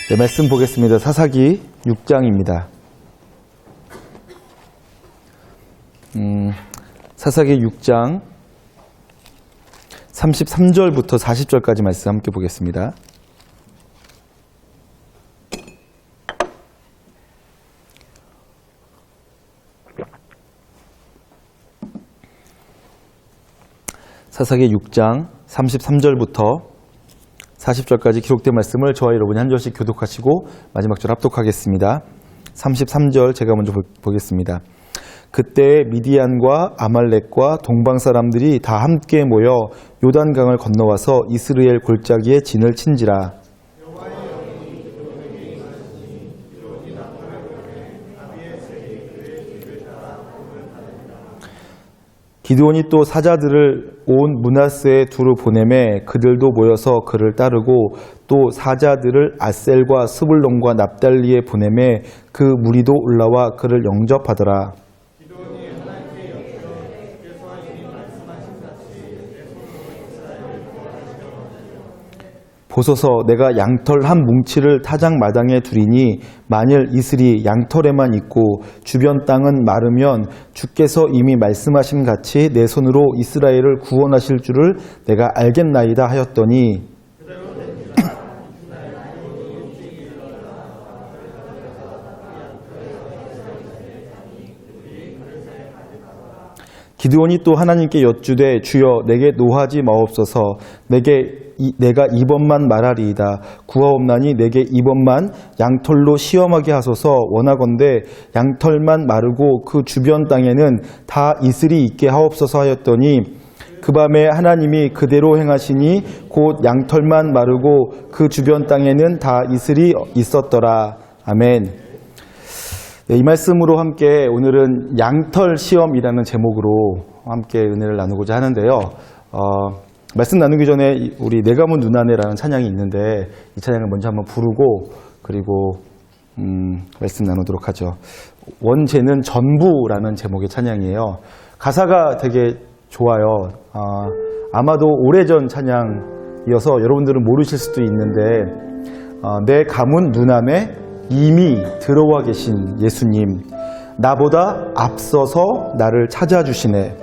네, 말씀 보겠습니다. 사사기 6장입니다. 사사기 6장 33절부터 40절까지 말씀 함께 보겠습니다. 사사기 6장 33절부터 40절까지 기록된 말씀을 저와 여러분이 한 절씩 교독하시고 마지막 절 합독하겠습니다. 33절 제가 먼저 보겠습니다. 그때 미디안과 아말렉과 동방 사람들이 다 함께 모여 요단강을 건너와서 이스라엘 골짜기에 진을 친지라. 기드온이 또 사자들을 온 므낫세에 두루 보내매 그들도 모여서 그를 따르고 또 사자들을 아셀과 스불론과 납달리에 보내매 그 무리도 올라와 그를 영접하더라. 보소서 내가 양털 한 뭉치를 타작 마당에 두리니 만일 이슬이 양털에만 있고 주변 땅은 마르면 주께서 이미 말씀하신 같이 내 손으로 이스라엘을 구원하실 줄을 내가 알겠나이다 하였더니 기드온이 또 하나님께 여쭈되 주여 내게 노하지 마옵소서 내가 이번만 말하리이다. 구하옵나니 내게 이번만 양털로 시험하게 하소서. 원하건대 양털만 마르고 그 주변 땅에는 다 이슬이 있게 하옵소서 하였더니 그 밤에 하나님이 그대로 행하시니 곧 양털만 마르고 그 주변 땅에는 다 이슬이 있었더라. 아멘. 네, 이 말씀으로 함께 오늘은 양털 시험이라는 제목으로 함께 은혜를 나누고자 하는데요. 말씀 나누기 전에 우리 내 가문 누나네라는 찬양이 있는데 이 찬양을 먼저 한번 부르고 그리고 말씀 나누도록 하죠. 원제는 전부라는 제목의 찬양이에요. 가사가 되게 좋아요. 아마도 오래전 찬양이어서 여러분들은 모르실 수도 있는데 내 가문 누나네 이미 들어와 계신 예수님, 나보다 앞서서 나를 찾아주시네.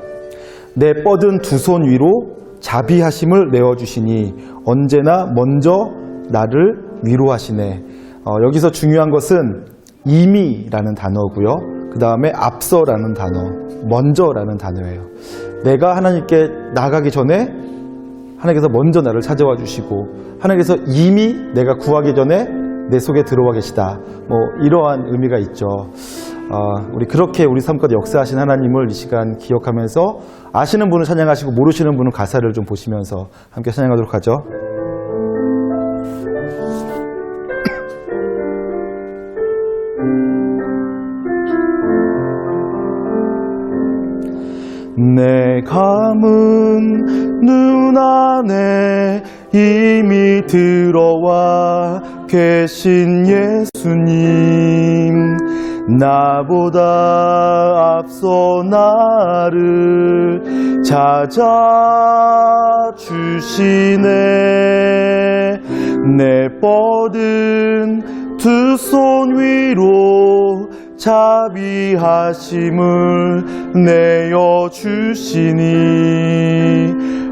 내 뻗은 두 손 위로 자비하심을 내어주시니 언제나 먼저 나를 위로하시네. 여기서 중요한 것은 이미라는 단어고요. 그 다음에 앞서라는 단어, 먼저라는 단어예요. 내가 하나님께 나가기 전에 하나님께서 먼저 나를 찾아와 주시고 하나님께서 이미 내가 구하기 전에 내 속에 들어와 계시다. 이러한 의미가 있죠. 우리 그렇게 우리 삶 가운데 역사하신 하나님을 이 시간 기억하면서 아시는 분은 찬양하시고 모르시는 분은 가사를 좀 보시면서 함께 찬양하도록 하죠. 내 가문 눈 안에 이미 들어와 계신 예수님, 나보다 앞서 나를 찾아주시네. 내 뻗은 두 손 위로 자비하심을 내어주시니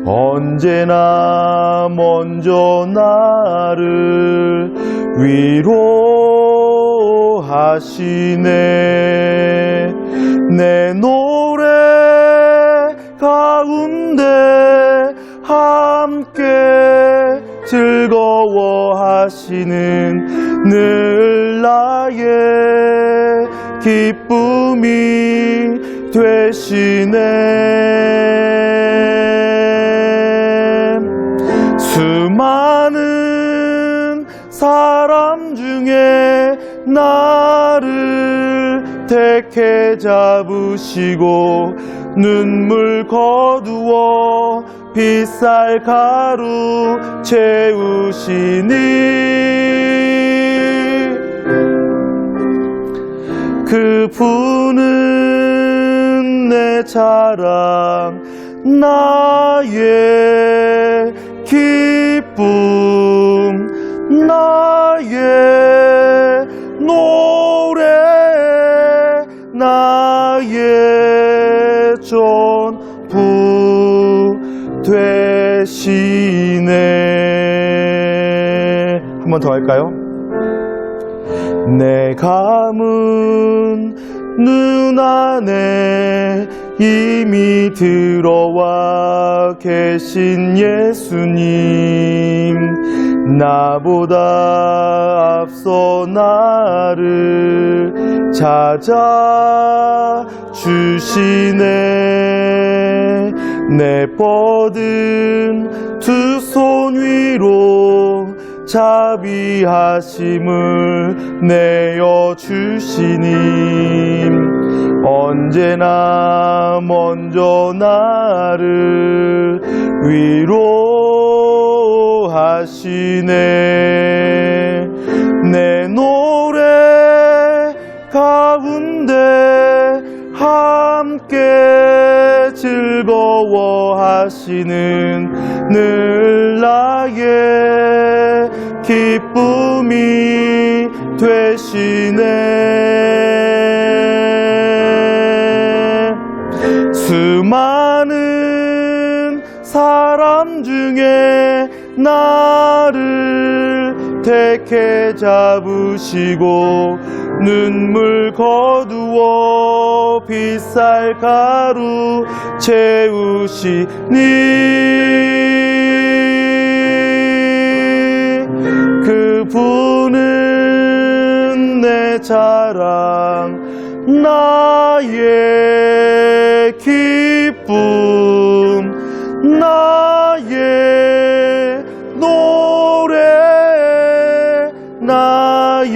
언제나 먼저 나를 위로하시네. 내 노래 가운데 함께 즐거워하시는 늘 나의 기쁨이 되시네. 수많은 사람 중에 나를 택해 잡으시고 눈물 거두어 빗살가루 채우시니 그분은 내 자랑 나의 기쁨 나의 주시네. 한 번 더 할까요? 내 감은 눈 안에 이미 들어와 계신 예수님, 나보다 앞서 나를 찾아 주시네. 내 뻗은 두 손 위로 자비하심을 내어주시니 언제나 먼저 나를 위로하시네. 내 노래 가운데 함께 즐거워하시는 늘 나의 기쁨이 되시네. 수많은 사람 중에 나를 택해 잡으시고 눈물 거두어 빗살가루 채우시니 그분은 내 자랑 나의 기쁨 나의 노래 나의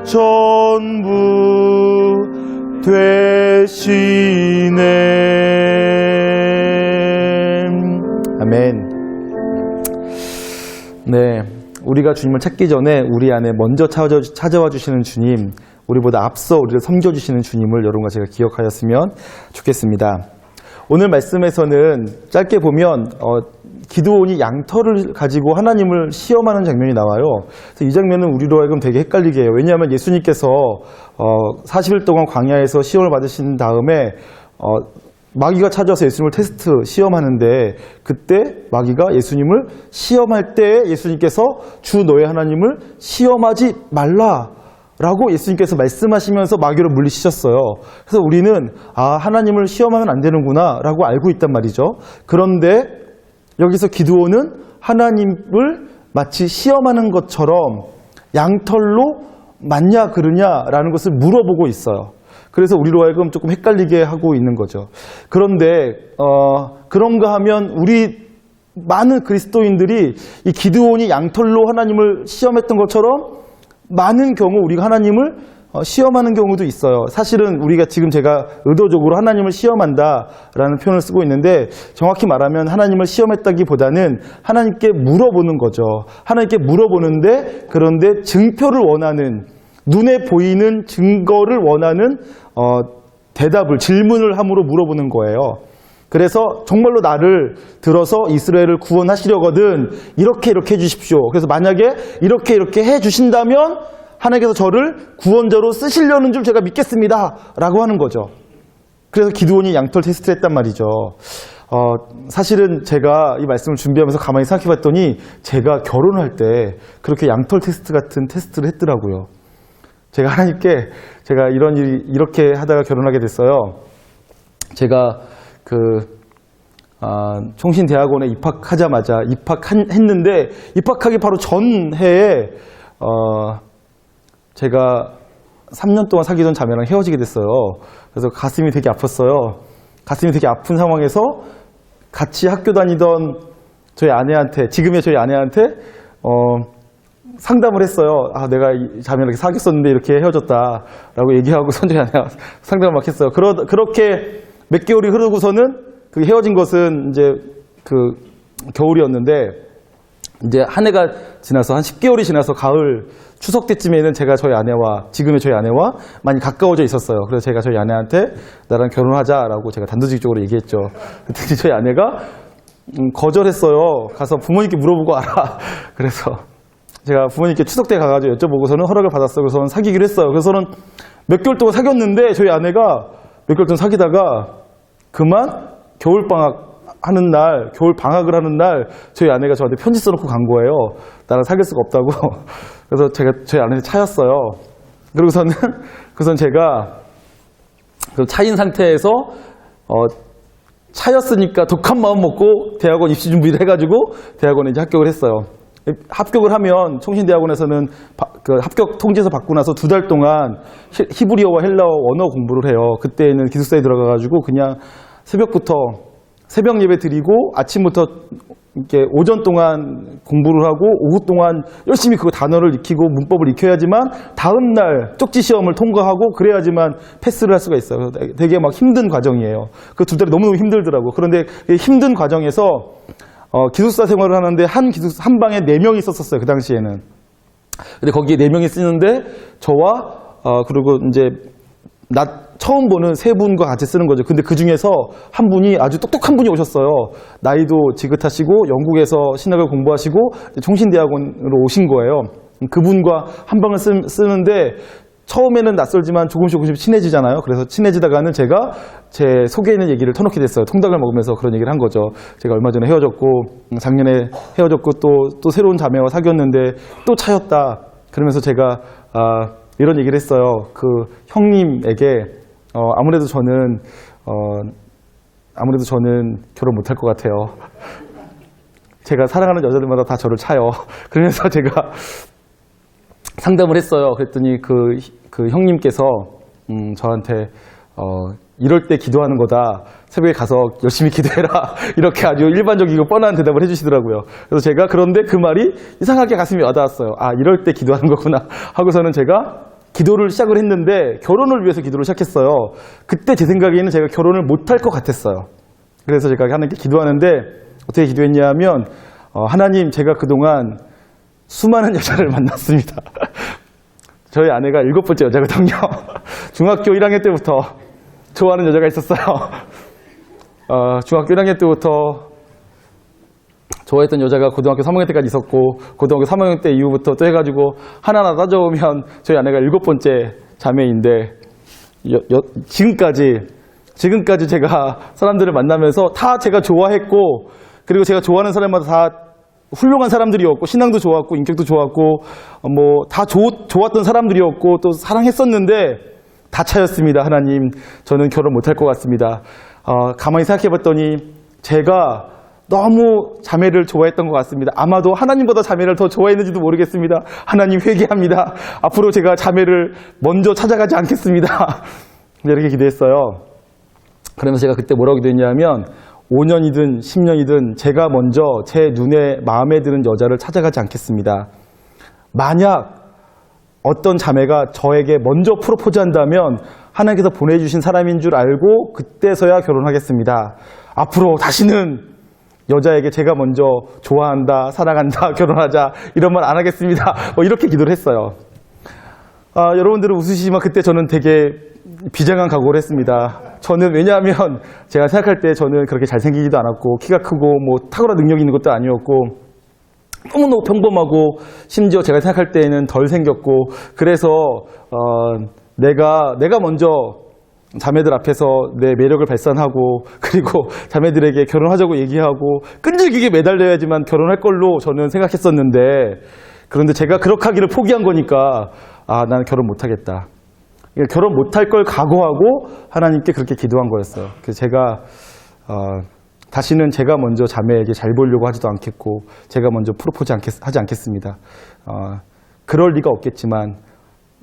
전부 되시네. 아멘. 네, 우리가 주님을 찾기 전에 우리 안에 먼저 찾아와 주시는 주님, 우리보다 앞서 우리를 섬겨주시는 주님을 여러분과 제가 기억하였으면 좋겠습니다. 오늘 말씀에서는 짧게 보면 기드온이 양털을 가지고 하나님을 시험하는 장면이 나와요. 그래서 이 장면은 우리로 하여금 되게 헷갈리게 해요. 왜냐하면 예수님께서 40일 동안 광야에서 시험을 받으신 다음에 마귀가 찾아와서 예수님을 테스트 시험하는데, 그때 마귀가 예수님을 시험할 때 예수님께서 주 너의 하나님을 시험하지 말라 라고 예수님께서 말씀하시면서 마귀를 물리치셨어요. 그래서 우리는 하나님을 시험하면 안 되는구나 라고 알고 있단 말이죠. 그런데 여기서 기드온은 하나님을 마치 시험하는 것처럼 양털로 맞냐 그러냐라는 것을 물어보고 있어요. 그래서 우리로 하여금 조금 헷갈리게 하고 있는 거죠. 그런데 그런가 하면 우리 많은 그리스도인들이 이 기드온이 양털로 하나님을 시험했던 것처럼 많은 경우 우리가 하나님을 시험하는 경우도 있어요. 사실은 우리가 지금 제가 의도적으로 하나님을 시험한다라는 표현을 쓰고 있는데, 정확히 말하면 하나님을 시험했다기보다는 하나님께 물어보는 거죠. 하나님께 물어보는데, 그런데 증표를 원하는, 눈에 보이는 증거를 원하는 대답을, 질문을 함으로 물어보는 거예요. 그래서 정말로 나를 들어서 이스라엘을 구원하시려거든 이렇게 해주십시오. 그래서 만약에 이렇게 해주신다면 하나님께서 저를 구원자로 쓰시려는 줄 제가 믿겠습니다 라고 하는 거죠. 그래서 기드온이 양털 테스트를 했단 말이죠. 사실은 제가 이 말씀을 준비하면서 가만히 생각해 봤더니 제가 결혼할 때 그렇게 양털 테스트 같은 테스트를 했더라고요. 제가 하나님께 제가 이런 일이 이렇게 하다가 결혼하게 됐어요. 제가 총신대학원에 입학하자마자 입학했는데, 입학하기 바로 전해에 제가 3년 동안 사귀던 자매랑 헤어지게 됐어요. 그래서 가슴이 되게 아팠어요. 가슴이 되게 아픈 상황에서 같이 학교 다니던 저희 아내한테, 지금의 저희 아내한테 상담을 했어요. 내가 이 자매랑 이렇게 사귀었었는데 이렇게 헤어졌다라고 얘기하고 저희 아내가 상담을 막 했어요. 그렇게 몇 개월이 흐르고서는 그 헤어진 것은 이제 겨울이었는데, 이제 한 해가 지나서 한 10개월이 지나서 가을 추석 때쯤에는 제가 지금의 저희 아내와 많이 가까워져 있었어요. 그래서 제가 저희 아내한테 나랑 결혼하자라고 제가 단도직입적으로 얘기했죠. 그랬더니 저희 아내가 거절했어요. 가서 부모님께 물어보고 알아. 그래서 제가 부모님께 추석 때 가가지고 여쭤보고서는 허락을 받았어요. 그래서 저는 사귀기로 했어요. 그래서 저는 몇 개월 동안 사귀었는데 저희 아내가 몇 개월 동안 사귀다가 그만 겨울방학 하는 날, 겨울 방학을 하는 날 저희 아내가 저한테 편지 써놓고 간 거예요. 나랑 사귈 수가 없다고. 그래서 제가 저희 아내한테 차였어요. 그래서는 제가 그 차인 상태에서 차였으니까 독한 마음 먹고 대학원 입시 준비를 해가지고 대학원에 이제 합격을 했어요. 합격을 하면 총신대학원에서는 그 합격 통지서 받고 나서 2달 동안 히브리어와 헬라어 언어 공부를 해요. 그때는 기숙사에 들어가가지고 그냥 새벽 예배 드리고 아침부터 이렇게 오전 동안 공부를 하고 오후 동안 열심히 그 단어를 익히고 문법을 익혀야지만 다음 날 쪽지 시험을 통과하고 그래야지만 패스를 할 수가 있어요. 되게 막 힘든 과정이에요. 그 2달이 너무너무 힘들더라고. 그런데 힘든 과정에서 기숙사 생활을 하는데 한 방에 4명이 있었어요. 그 당시에는. 근데 거기에 4명이 쓰는데 저와 그리고 이제 처음 보는 3분과 같이 쓰는 거죠. 근데 그 중에서 한 분이 아주 똑똑한 분이 오셨어요. 나이도 지긋하시고 영국에서 신학을 공부하시고 총신대학원으로 오신 거예요. 그분과 한 방을 쓰는데 처음에는 낯설지만 조금씩 친해지잖아요. 그래서 친해지다가는 제가 제 속에 있는 얘기를 터놓게 됐어요. 통닭을 먹으면서 그런 얘기를 한 거죠. 제가 얼마 전에 헤어졌고 작년에 헤어졌고 또 새로운 자매와 사귀었는데 또 차였다. 그러면서 제가 이런 얘기를 했어요. 그 형님에게 아무래도 저는 결혼 못할 것 같아요. 제가 사랑하는 여자들마다 다 저를 차요. 그러면서 제가 상담을 했어요. 그랬더니 그 형님께서 저한테 이럴 때 기도하는 거다. 새벽에 가서 열심히 기도해라. 이렇게 아주 일반적이고 뻔한 대답을 해주시더라고요. 그래서 제가 그런데 그 말이 이상하게 가슴이 와닿았어요. 아, 이럴 때 기도하는 거구나 하고서는 제가 기도를 시작을 했는데 결혼을 위해서 기도를 시작했어요. 그때 제 생각에는 제가 결혼을 못할 것 같았어요. 그래서 제가 하나님께 기도하는데 어떻게 기도했냐면 하나님, 제가 그동안 수많은 여자를 만났습니다. 저희 아내가 7번째 여자거든요. 중학교 1학년 때부터 좋아하는 여자가 있었어요. 중학교 1학년 때부터 좋아했던 여자가 고등학교 3학년 때까지 있었고 고등학교 3학년 때 이후부터 또 해가지고 하나하나 따져보면 저희 아내가 7번째 자매인데 지금까지 제가 사람들을 만나면서 다 제가 좋아했고 그리고 제가 좋아하는 사람마다 다 훌륭한 사람들이었고 신앙도 좋았고 인격도 좋았고 뭐 다 좋았던 사람들이었고 또 사랑했었는데 다 차였습니다. 하나님, 저는 결혼 못할 것 같습니다. 가만히 생각해봤더니 제가 너무 자매를 좋아했던 것 같습니다. 아마도 하나님보다 자매를 더 좋아했는지도 모르겠습니다. 하나님, 회개합니다. 앞으로 제가 자매를 먼저 찾아가지 않겠습니다. 이렇게 기도했어요. 그러면서 제가 그때 뭐라고 기도했냐면 5년이든 10년이든 제가 먼저 제 눈에 마음에 드는 여자를 찾아가지 않겠습니다. 만약 어떤 자매가 저에게 먼저 프로포즈한다면 하나님께서 보내주신 사람인 줄 알고 그때서야 결혼하겠습니다. 앞으로 다시는 여자에게 제가 먼저 좋아한다, 사랑한다, 결혼하자 이런 말 안 하겠습니다. 이렇게 기도를 했어요. 여러분들은 웃으시지만 그때 저는 되게 비장한 각오를 했습니다. 저는 왜냐하면 제가 생각할 때 저는 그렇게 잘생기지도 않았고 키가 크고 뭐 탁월한 능력이 있는 것도 아니었고 너무너무 평범하고 심지어 제가 생각할 때에는 덜 생겼고 그래서 내가 먼저 자매들 앞에서 내 매력을 발산하고 그리고 자매들에게 결혼하자고 얘기하고 끈질기게 매달려야지만 결혼할 걸로 저는 생각했었는데 그런데 제가 그렇게 하기를 포기한 거니까 나는 결혼 못하겠다. 결혼 못할 걸 각오하고 하나님께 그렇게 기도한 거였어요. 그래서 제가 다시는 제가 먼저 자매에게 잘 보려고 하지도 않겠고 제가 먼저 프로포즈 하지 않겠습니다. 그럴 리가 없겠지만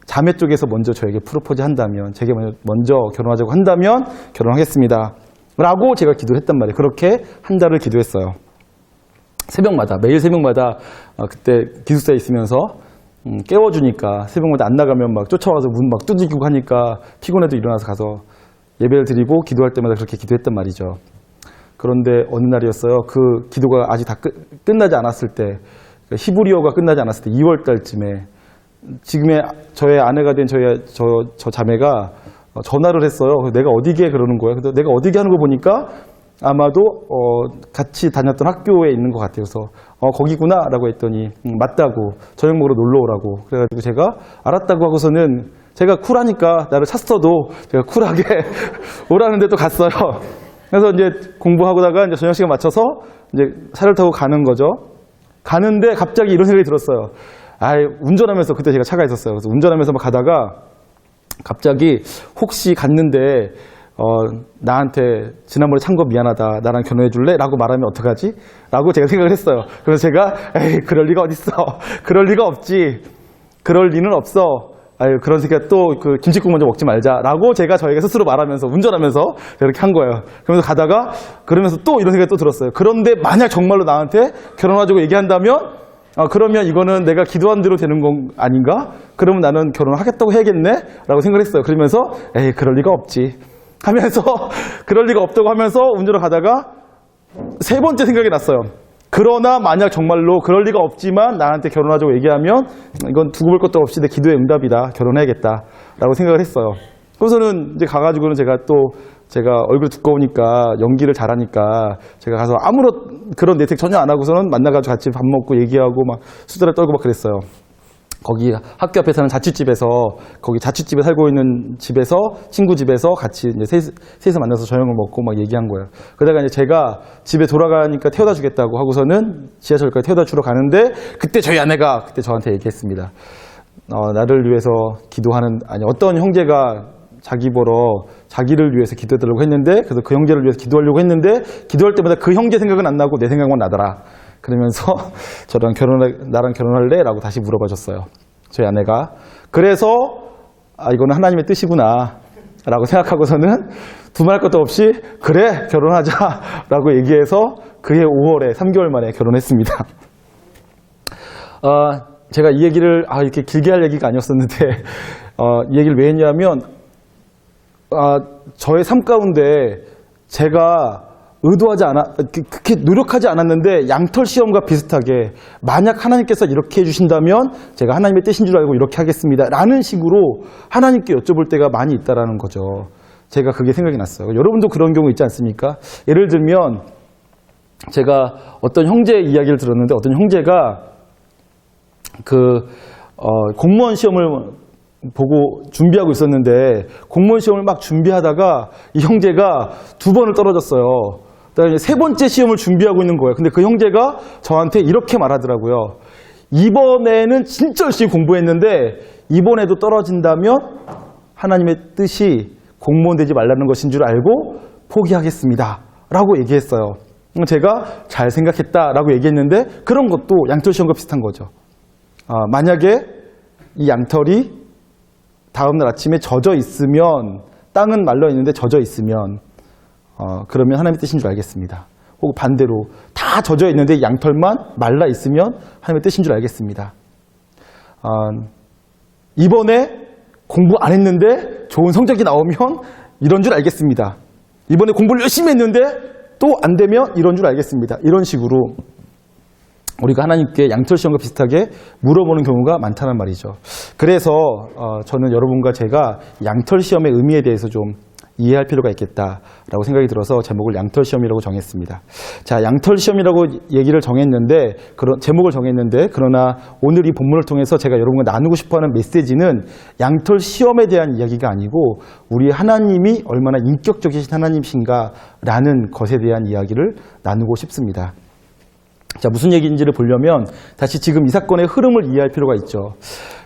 자매 쪽에서 먼저 저에게 프로포즈 한다면 제게 먼저 결혼하자고 한다면 결혼하겠습니다. 라고 제가 기도를 했단 말이에요. 그렇게 한 달을 기도했어요. 매일 새벽마다 그때 기숙사에 있으면서 깨워주니까 새벽마다 안 나가면 막 쫓아와서 문 막 두들기고 하니까 피곤해도 일어나서 가서 예배를 드리고 기도할 때마다 그렇게 기도했단 말이죠. 그런데 어느 날이었어요. 그 기도가 아직 다 끝나지 않았을 때 히브리어가 끝나지 않았을 때 2월 달쯤에 지금의 저의 아내가 된 저 자매가 전화를 했어요. 내가 어디게 그러는 거예요. 그래서 내가 어디게 하는 거 보니까 아마도 같이 다녔던 학교에 있는 것 같아요. 그래서 거기구나 라고 했더니 맞다고 저녁 먹으러 놀러 오라고 그래가지고 제가 알았다고 하고서는 제가 쿨하니까 나를 찼어도 제가 쿨하게 오라는데 또 갔어요. 그래서 이제 공부하다가 이제 저녁 시간 맞춰서 이제 차를 타고 가는 거죠. 가는데 갑자기 이런 생각이 들었어요. 운전하면서, 그때 제가 차가 있었어요. 그래서 운전하면서 막 가다가 갑자기 혹시 갔는데 나한테 지난번에 찬 거 미안하다, 나랑 결혼해 줄래? 라고 말하면 어떡하지? 라고 제가 생각을 했어요. 그래서 제가 그럴 리가 어딨어. 그럴 리가 없지. 그럴 리는 없어. 그런 새끼가 또 그 김치국 먼저 먹지 말자라고 제가 저에게 스스로 말하면서 운전하면서 그렇게 한 거예요. 그러면서 가다가 그러면서 또 이런 생각이 또 들었어요. 그런데 만약 정말로 나한테 결혼하자고 얘기한다면 그러면 이거는 내가 기도한 대로 되는 건 아닌가? 그러면 나는 결혼을 하겠다고 해야겠네? 라고 생각을 했어요. 그러면서 그럴 리가 없지 하면서 그럴 리가 없다고 하면서 운전을 가다가 세 번째 생각이 났어요. 그러나 만약 정말로 그럴 리가 없지만 나한테 결혼하자고 얘기하면 이건 두고 볼 것도 없이 내 기도의 응답이다. 결혼해야겠다라고 생각을 했어요. 그래서는 이제 가가지고는 제가 얼굴 두꺼우니까 연기를 잘하니까 제가 가서 아무런 그런 내색 전혀 안 하고서는 만나가지고 같이 밥 먹고 얘기하고 막 수다를 떨고 막 그랬어요. 거기 학교 앞에 사는 자취집에서, 거기 자취집에 살고 있는 집에서, 친구 집에서 같이 이제 셋이서 만나서 저녁을 먹고 막 얘기한 거예요. 그러다가 이제 제가 집에 돌아가니까 태워다 주겠다고 하고서는 지하철까지 태워다 주러 가는데 그때 저희 아내가 그때 저한테 얘기했습니다. 나를 위해서 어떤 형제가 자기 보러 자기를 위해서 기도해달라고 했는데, 그래서 그 형제를 위해서 기도하려고 했는데 기도할 때마다 그 형제 생각은 안 나고 내 생각만 나더라. 그러면서 나랑 결혼할래? 라고 다시 물어봐 줬어요. 저희 아내가. 그래서 이거는 하나님의 뜻이구나 라고 생각하고서는 두말할 것도 없이 그래 결혼하자 라고 얘기해서 그해 5월에 3개월 만에 결혼했습니다. 제가 이 얘기를 이렇게 길게 할 얘기가 아니었었는데 이 얘기를 왜 했냐면 저의 삶 가운데 제가 그렇게 노력하지 않았는데 양털 시험과 비슷하게 만약 하나님께서 이렇게 해주신다면 제가 하나님의 뜻인 줄 알고 이렇게 하겠습니다 라는 식으로 하나님께 여쭤볼 때가 많이 있다라는 거죠. 제가 그게 생각이 났어요. 여러분도 그런 경우 있지 않습니까? 예를 들면 제가 어떤 형제 이야기를 들었는데 어떤 형제가 공무원 시험을 보고 준비하고 있었는데 공무원 시험을 막 준비하다가 이 형제가 2번을 떨어졌어요. 그다음에 3번째 시험을 준비하고 있는 거예요. 근데 그 형제가 저한테 이렇게 말하더라고요. 이번에는 진짜 열심히 공부했는데 이번에도 떨어진다면 하나님의 뜻이 공무원 되지 말라는 것인 줄 알고 포기하겠습니다 라고 얘기했어요. 제가 잘 생각했다라고 얘기했는데 그런 것도 양털 시험과 비슷한 거죠. 만약에 이 양털이 다음날 아침에 젖어 있으면, 땅은 말라 있는데 젖어 있으면 그러면 하나님의 뜻인 줄 알겠습니다. 혹은 반대로 다 젖어 있는데 양털만 말라 있으면 하나님의 뜻인 줄 알겠습니다. 이번에 공부 안 했는데 좋은 성적이 나오면 이런 줄 알겠습니다. 이번에 공부를 열심히 했는데 또 안 되면 이런 줄 알겠습니다. 이런 식으로 우리가 하나님께 양털 시험과 비슷하게 물어보는 경우가 많다는 말이죠. 그래서 저는 여러분과 제가 양털 시험의 의미에 대해서 좀 이해할 필요가 있겠다라고 생각이 들어서 제목을 양털 시험이라고 정했습니다. 자, 양털 시험이라고 얘기를 정했는데, 제목을 정했는데, 그러나 오늘 이 본문을 통해서 제가 여러분과 나누고 싶어하는 메시지는 양털 시험에 대한 이야기가 아니고 우리 하나님이 얼마나 인격적이신 하나님이신가라는 것에 대한 이야기를 나누고 싶습니다. 자, 무슨 얘기인지를 보려면 다시 지금 이 사건의 흐름을 이해할 필요가 있죠.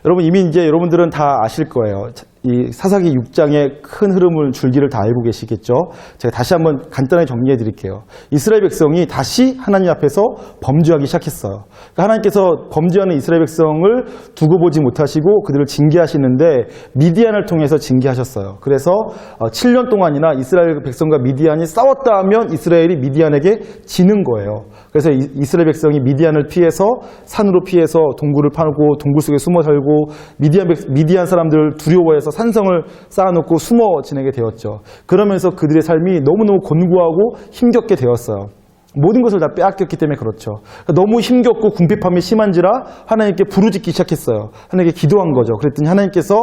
여러분 이미 이제 여러분들은 다 아실 거예요. 이 사사기 6장의 큰 흐름을 줄기를 다 알고 계시겠죠. 제가 다시 한번 간단하게 정리해 드릴게요. 이스라엘 백성이 다시 하나님 앞에서 범죄하기 시작했어요. 그러니까 하나님께서 범죄하는 이스라엘 백성을 두고 보지 못하시고 그들을 징계하시는데 미디안을 통해서 징계하셨어요. 그래서 7년 동안이나 이스라엘 백성과 미디안이 싸웠다 하면 이스라엘이 미디안에게 지는 거예요. 그래서 이스라엘 백성이 미디안을 피해서 산으로 피해서 동굴을 파고 동굴 속에 숨어 살고 미디안 사람들을 두려워해서 산성을 쌓아놓고 숨어 지내게 되었죠. 그러면서 그들의 삶이 너무너무 곤고하고 힘겹게 되었어요. 모든 것을 다 빼앗겼기 때문에 그렇죠. 너무 힘겹고 궁핍함이 심한지라 하나님께 부르짖기 시작했어요. 하나님께 기도한 거죠. 그랬더니 하나님께서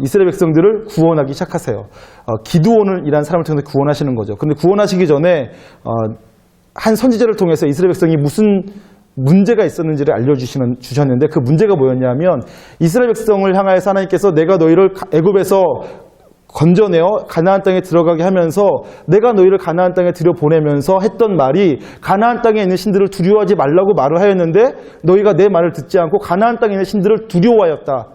이스라엘 백성들을 구원하기 시작하세요. 기드온이라는 사람을 통해서 구원하시는 거죠. 그런데 구원하시기 전에 한 선지자를 통해서 이스라엘 백성이 무슨 문제가 있었는지를 알려주셨는데 그 문제가 뭐였냐면 이스라엘 백성을 향하여서 하나님께서 내가 너희를 애굽에서 건져내어 가나안 땅에 들어가게 하면서 내가 너희를 가나안 땅에 들여보내면서 했던 말이 가나안 땅에 있는 신들을 두려워하지 말라고 말을 하였는데 너희가 내 말을 듣지 않고 가나안 땅에 있는 신들을 두려워하였다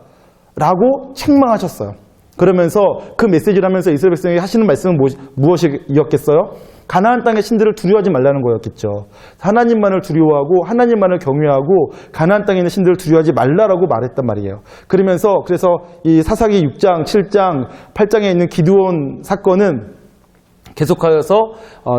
라고 책망하셨어요. 그러면서 그 메시지를 하면서 이스라엘 백성에게 하시는 말씀은 무엇이었겠어요? 가나안 땅의 신들을 두려워하지 말라는 거였겠죠. 하나님만을 두려워하고 하나님만을 경외하고 가나안 땅에 있는 신들을 두려워하지 말라라고 말했단 말이에요. 그러면서 그래서 이 사사기 6장, 7장, 8장에 있는 기드온 사건은 계속하여서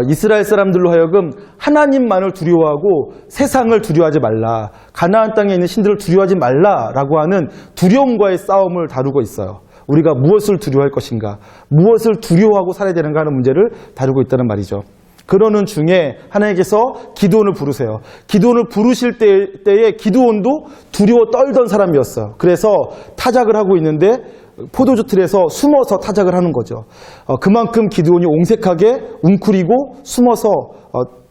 이스라엘 사람들로 하여금 하나님만을 두려워하고 세상을 두려워하지 말라, 가나안 땅에 있는 신들을 두려워하지 말라라고 하는 두려움과의 싸움을 다루고 있어요. 우리가 무엇을 두려워할 것인가, 무엇을 두려워하고 살아야 되는가 하는 문제를 다루고 있다는 말이죠. 그러는 중에 하나님께서 기드온을 부르세요. 기드온을 부르실 때에 기드온도 두려워 떨던 사람이었어요. 그래서 타작을 하고 있는데 포도주 틀에서 숨어서 타작을 하는 거죠. 그만큼 기드온이 옹색하게 웅크리고 숨어서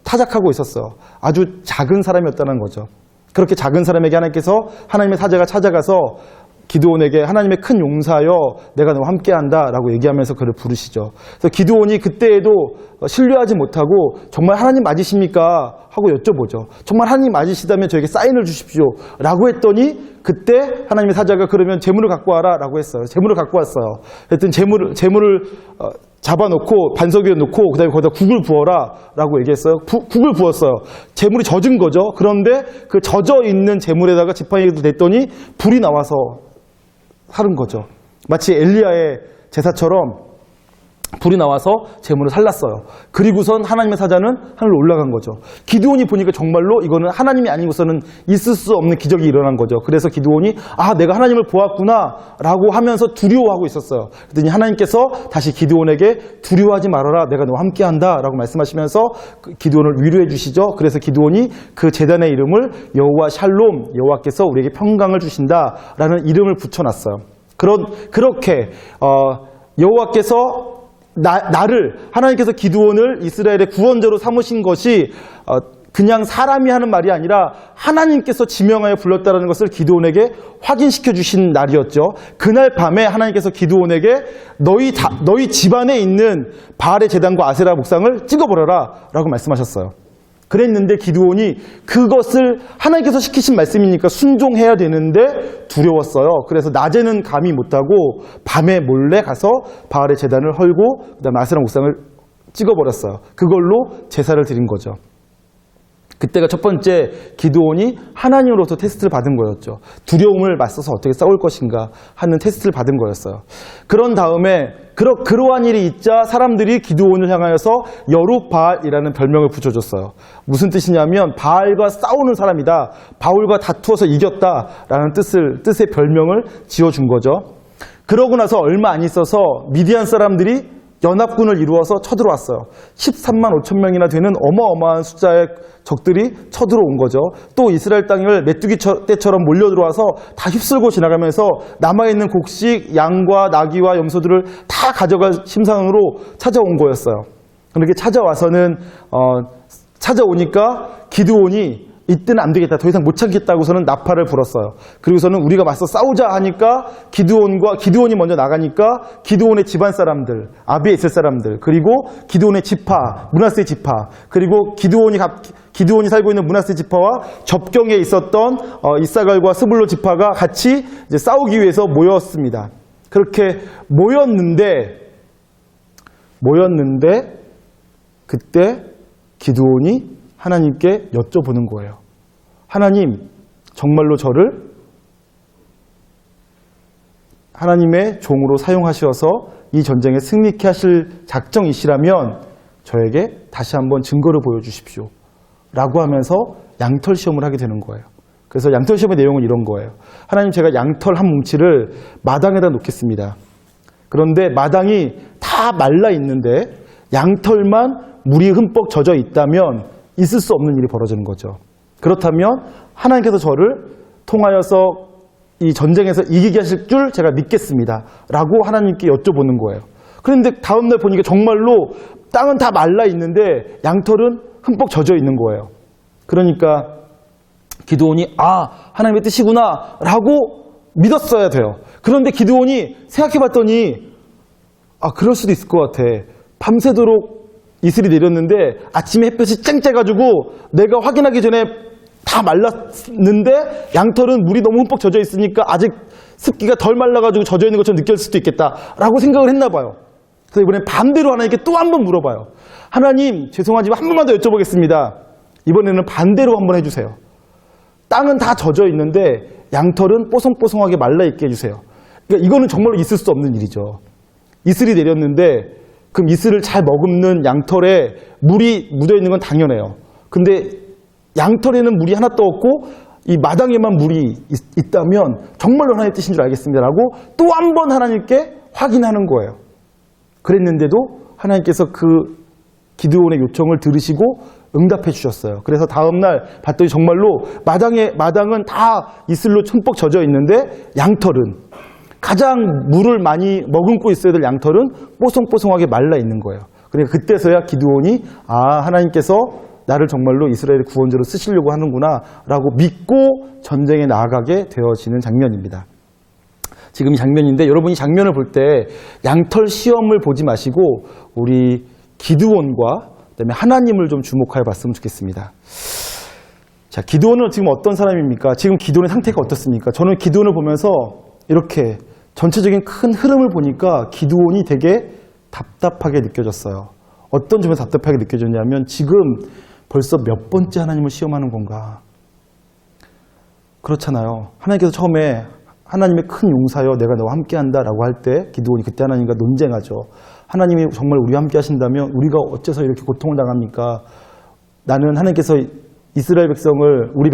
타작하고 있었어요. 아주 작은 사람이었다는 거죠. 그렇게 작은 사람에게 하나님께서 하나님의 사자가 찾아가서 기드온에게 하나님의 큰 용사여 내가 너와 함께한다 라고 얘기하면서 그를 부르시죠. 그래서 기드온이 그때에도 신뢰하지 못하고 정말 하나님 맞으십니까? 하고 여쭤보죠. 정말 하나님 맞으시다면 저에게 사인을 주십시오 라고 했더니 그때 하나님의 사자가 그러면 재물을 갖고 와라 라고 했어요. 재물을 갖고 왔어요. 그랬더니 재물을 잡아놓고 반석 위에 놓고 그 다음에 거기다 국을 부어라 라고 얘기했어요. 국을 부었어요. 재물이 젖은 거죠. 그런데 그 젖어 있는 재물에다가 지팡이를 댔더니 불이 나와서 살은 거죠. 마치 엘리야의 제사처럼 불이 나와서 재물을 살랐어요. 그리고선 하나님의 사자는 하늘로 올라간 거죠. 기드온이 보니까 정말로 이거는 하나님이 아니고서는 있을 수 없는 기적이 일어난 거죠. 그래서 기드온이 내가 하나님을 보았구나 라고 하면서 두려워하고 있었어요. 그랬더니 하나님께서 다시 기드온에게 두려워하지 말아라, 내가 너와 함께한다 라고 말씀하시면서 기드온을 위로해 주시죠. 그래서 기드온이 그 제단의 이름을 여호와 샬롬, 여호와께서 우리에게 평강을 주신다 라는 이름을 붙여놨어요. 그렇게 여호와께서 나를, 하나님께서 기드온을 이스라엘의 구원자로 삼으신 것이 그냥 사람이 하는 말이 아니라 하나님께서 지명하여 불렀다는 것을 기드온에게 확인시켜 주신 날이었죠. 그날 밤에 하나님께서 기드온에게 너희 집안에 있는 바알의 제단과 아세라 목상을 찍어버려라 라고 말씀하셨어요. 그랬는데 기드온이 그것을 하나님께서 시키신 말씀이니까 순종해야 되는데 두려웠어요. 그래서 낮에는 감히 못하고 밤에 몰래 가서 바알의 제단을 헐고 그다음에 아세라 목상을 찍어버렸어요. 그걸로 제사를 드린 거죠. 그때가 첫 번째 기드온이 하나님으로부터 테스트를 받은 거였죠. 두려움을 맞서서 어떻게 싸울 것인가 하는 테스트를 받은 거였어요. 그런 다음에 그러한 일이 있자 사람들이 기드온을 향하여서 여룻바알이라는 별명을 붙여줬어요. 무슨 뜻이냐면 바알과 싸우는 사람이다, 바울과 다투어서 이겼다라는 뜻의 별명을 지어준 거죠. 그러고 나서 얼마 안 있어서 미디안 사람들이 연합군을 이루어서 쳐들어왔어요. 13만 5천 명이나 되는 어마어마한 숫자의 적들이 쳐들어온 거죠. 또 이스라엘 땅을 메뚜기 떼처럼 몰려들어와서 다 휩쓸고 지나가면서 남아있는 곡식, 양과 나귀와 염소들을 다 가져갈 심상으로 찾아온 거였어요. 그렇게 찾아와서는 찾아오니까 기드온이 이때는 안 되겠다, 더 이상 못 참겠다고서는 나팔을 불었어요. 그리고서는 우리가 맞서 싸우자 하니까 기드온이 먼저 나가니까 기드온의 집안 사람들, 아비에 있을 사람들, 그리고 기드온의 지파, 므낫세 지파, 그리고 기드온이 살고 있는 므낫세 지파와 접경에 있었던 이사갈과 스불론 지파가 같이 이제 싸우기 위해서 모였습니다. 그렇게 모였는데 그때 기드온이 하나님께 여쭤보는 거예요. 하나님, 정말로 저를 하나님의 종으로 사용하셔서 이 전쟁에 승리케 하실 작정이시라면 저에게 다시 한번 증거를 보여주십시오 라고 하면서 양털 시험을 하게 되는 거예요. 그래서 양털 시험의 내용은 이런 거예요. 하나님, 제가 양털 한 뭉치를 마당에다 놓겠습니다. 그런데 마당이 다 말라 있는데 양털만 물이 흠뻑 젖어 있다면 있을 수 없는 일이 벌어지는 거죠. 그렇다면 하나님께서 저를 통하여서 이 전쟁에서 이기게 하실 줄 제가 믿겠습니다 라고 하나님께 여쭤보는 거예요. 그런데 다음날 보니까 정말로 땅은 다 말라 있는데 양털은 흠뻑 젖어 있는 거예요. 그러니까 기드온이 하나님의 뜻이구나 라고 믿었어야 돼요. 그런데 기드온이 생각해 봤더니 그럴 수도 있을 것 같아. 밤새도록 이슬이 내렸는데 아침에 햇볕이 쨍쨍해가지고 내가 확인하기 전에 다 말랐는데 양털은 물이 너무 흠뻑 젖어 있으니까 아직 습기가 덜 말라가지고 젖어 있는 것처럼 느낄 수도 있겠다라고 생각을 했나 봐요. 그래서 이번엔 반대로 하나님께 또 한 번 물어봐요. 하나님, 죄송하지만 한 번만 더 여쭤보겠습니다. 이번에는 반대로 한번 해주세요. 땅은 다 젖어 있는데 양털은 뽀송뽀송하게 말라있게 해주세요. 그러니까 이거는 정말로 있을 수 없는 일이죠. 이슬이 내렸는데 그럼 이슬을 잘 머금는 양털에 물이 묻어있는 건 당연해요. 근데 양털에는 물이 하나도 없고 이 마당에만 물이 있다면 정말로 하나님의 뜻인 줄 알겠습니다라고 또 한 번 하나님께 확인하는 거예요. 그랬는데도 하나님께서 그 기드온의 요청을 들으시고 응답해 주셨어요. 그래서 다음날 봤더니 정말로 마당은 다 이슬로 흠뻑 젖어 있는데 양털은 가장 물을 많이 머금고 있어야 될 양털은 뽀송뽀송하게 말라 있는 거예요. 그러니까 그때서야 기드온이 하나님께서 나를 정말로 이스라엘의 구원자로 쓰시려고 하는구나 라고 믿고 전쟁에 나아가게 되어지는 장면입니다. 지금 이 장면인데 여러분이 이 장면을 볼 때 양털 시험을 보지 마시고 우리 기드온과 그다음에 하나님을 좀 주목하여 봤으면 좋겠습니다. 자, 기드온은 지금 어떤 사람입니까? 지금 기드온의 상태가 어떻습니까? 저는 기드온을 보면서 이렇게 전체적인 큰 흐름을 보니까 기드온이 되게 답답하게 느껴졌어요. 어떤 점에서 답답하게 느껴졌냐면 지금 벌써 몇 번째 하나님을 시험하는 건가? 그렇잖아요. 하나님께서 처음에 하나님의 큰 용사여 내가 너와 함께한다라고 할 때 기드온이 그때 하나님과 논쟁하죠. 하나님이 정말 우리와 함께 하신다면 우리가 어째서 이렇게 고통을 당합니까? 나는 하나님께서 이스라엘 백성을, 우리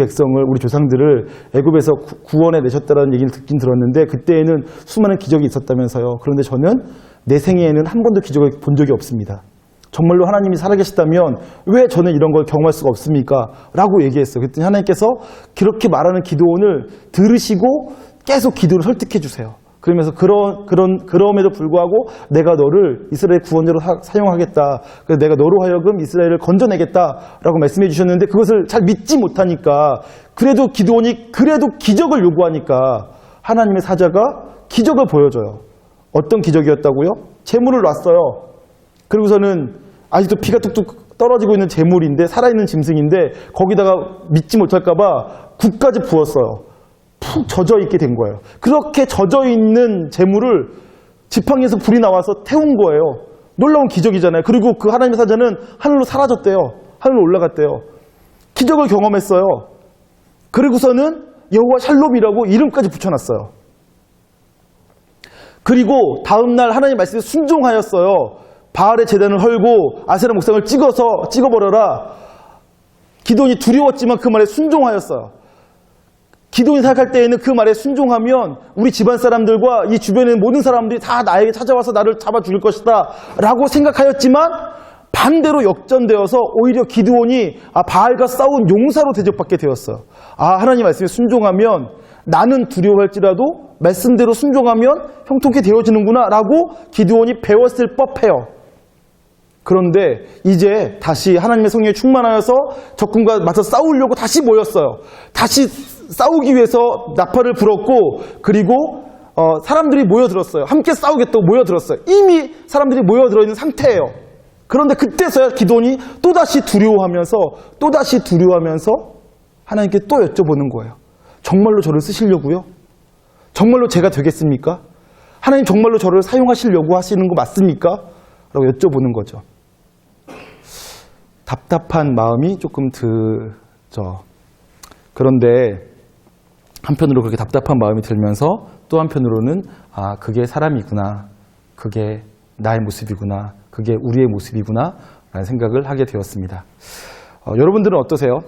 조상들을 애굽에서 구원해 내셨다는 얘기를 듣긴 들었는데 그때에는 수많은 기적이 있었다면서요. 그런데 저는 내 생애에는 한 번도 기적을 본 적이 없습니다. 정말로 하나님이 살아계시다면 왜 저는 이런 걸 경험할 수가 없습니까? 라고 얘기했어요. 그랬더니 하나님께서 그렇게 말하는 기드온을 들으시고 계속 기드온을 설득해 주세요. 그러면서 그럼에도 불구하고 내가 너를 이스라엘 구원자로 사용하겠다. 그래서 내가 너로 하여금 이스라엘을 건져내겠다라고 말씀해 주셨는데 그것을 잘 믿지 못하니까 그래도 기드온이 그래도 기적을 요구하니까 하나님의 사자가 기적을 보여줘요. 어떤 기적이었다고요? 재물을 놨어요. 그리고서는 아직도 피가 뚝뚝 떨어지고 있는 재물인데 살아있는 짐승인데 거기다가 믿지 못할까 봐 국까지 부었어요. 푹 젖어 있게 된 거예요. 그렇게 젖어 있는 재물을 지팡이에서 불이 나와서 태운 거예요. 놀라운 기적이잖아요. 그리고 그 하나님의 사자는 하늘로 사라졌대요. 하늘로 올라갔대요. 기적을 경험했어요. 그리고서는 여호와 샬롬이라고 이름까지 붙여놨어요. 그리고 다음날 하나님 말씀에 순종하였어요. 바알의 제단을 헐고 아세라 목상을 찍어버려라. 기드온이 두려웠지만 그 말에 순종하였어요. 기드온이 생각할 때에는 그 말에 순종하면 우리 집안 사람들과 이 주변에 있는 모든 사람들이 다 나에게 찾아와서 나를 잡아 죽일 것이다 라고 생각하였지만 반대로 역전되어서 오히려 기드온이 바알과 싸운 용사로 대접받게 되었어요. 하나님 말씀에 순종하면 나는 두려워할지라도 말씀대로 순종하면 형통케 되어지는구나 라고 기드온이 배웠을 법해요. 그런데 이제 다시 하나님의 성령에 충만하여서 적군과 맞서 싸우려고 다시 모였어요. 다시 싸우기 위해서 나팔을 불었고 그리고 사람들이 모여들었어요. 함께 싸우겠다고 모여들었어요. 이미 사람들이 모여들어 있는 상태예요. 그런데 그때서야 기드온이 또다시 두려워하면서 하나님께 또 여쭤보는 거예요. 정말로 저를 쓰시려고요? 정말로 제가 되겠습니까? 하나님 정말로 저를 사용하시려고 하시는 거 맞습니까? 라고 여쭤보는 거죠. 답답한 마음이 조금 들죠. 그런데 한편으로 그렇게 답답한 마음이 들면서 또 한편으로는 그게 사람이구나. 그게 나의 모습이구나. 그게 우리의 모습이구나. 라는 생각을 하게 되었습니다. 여러분들은 어떠세요?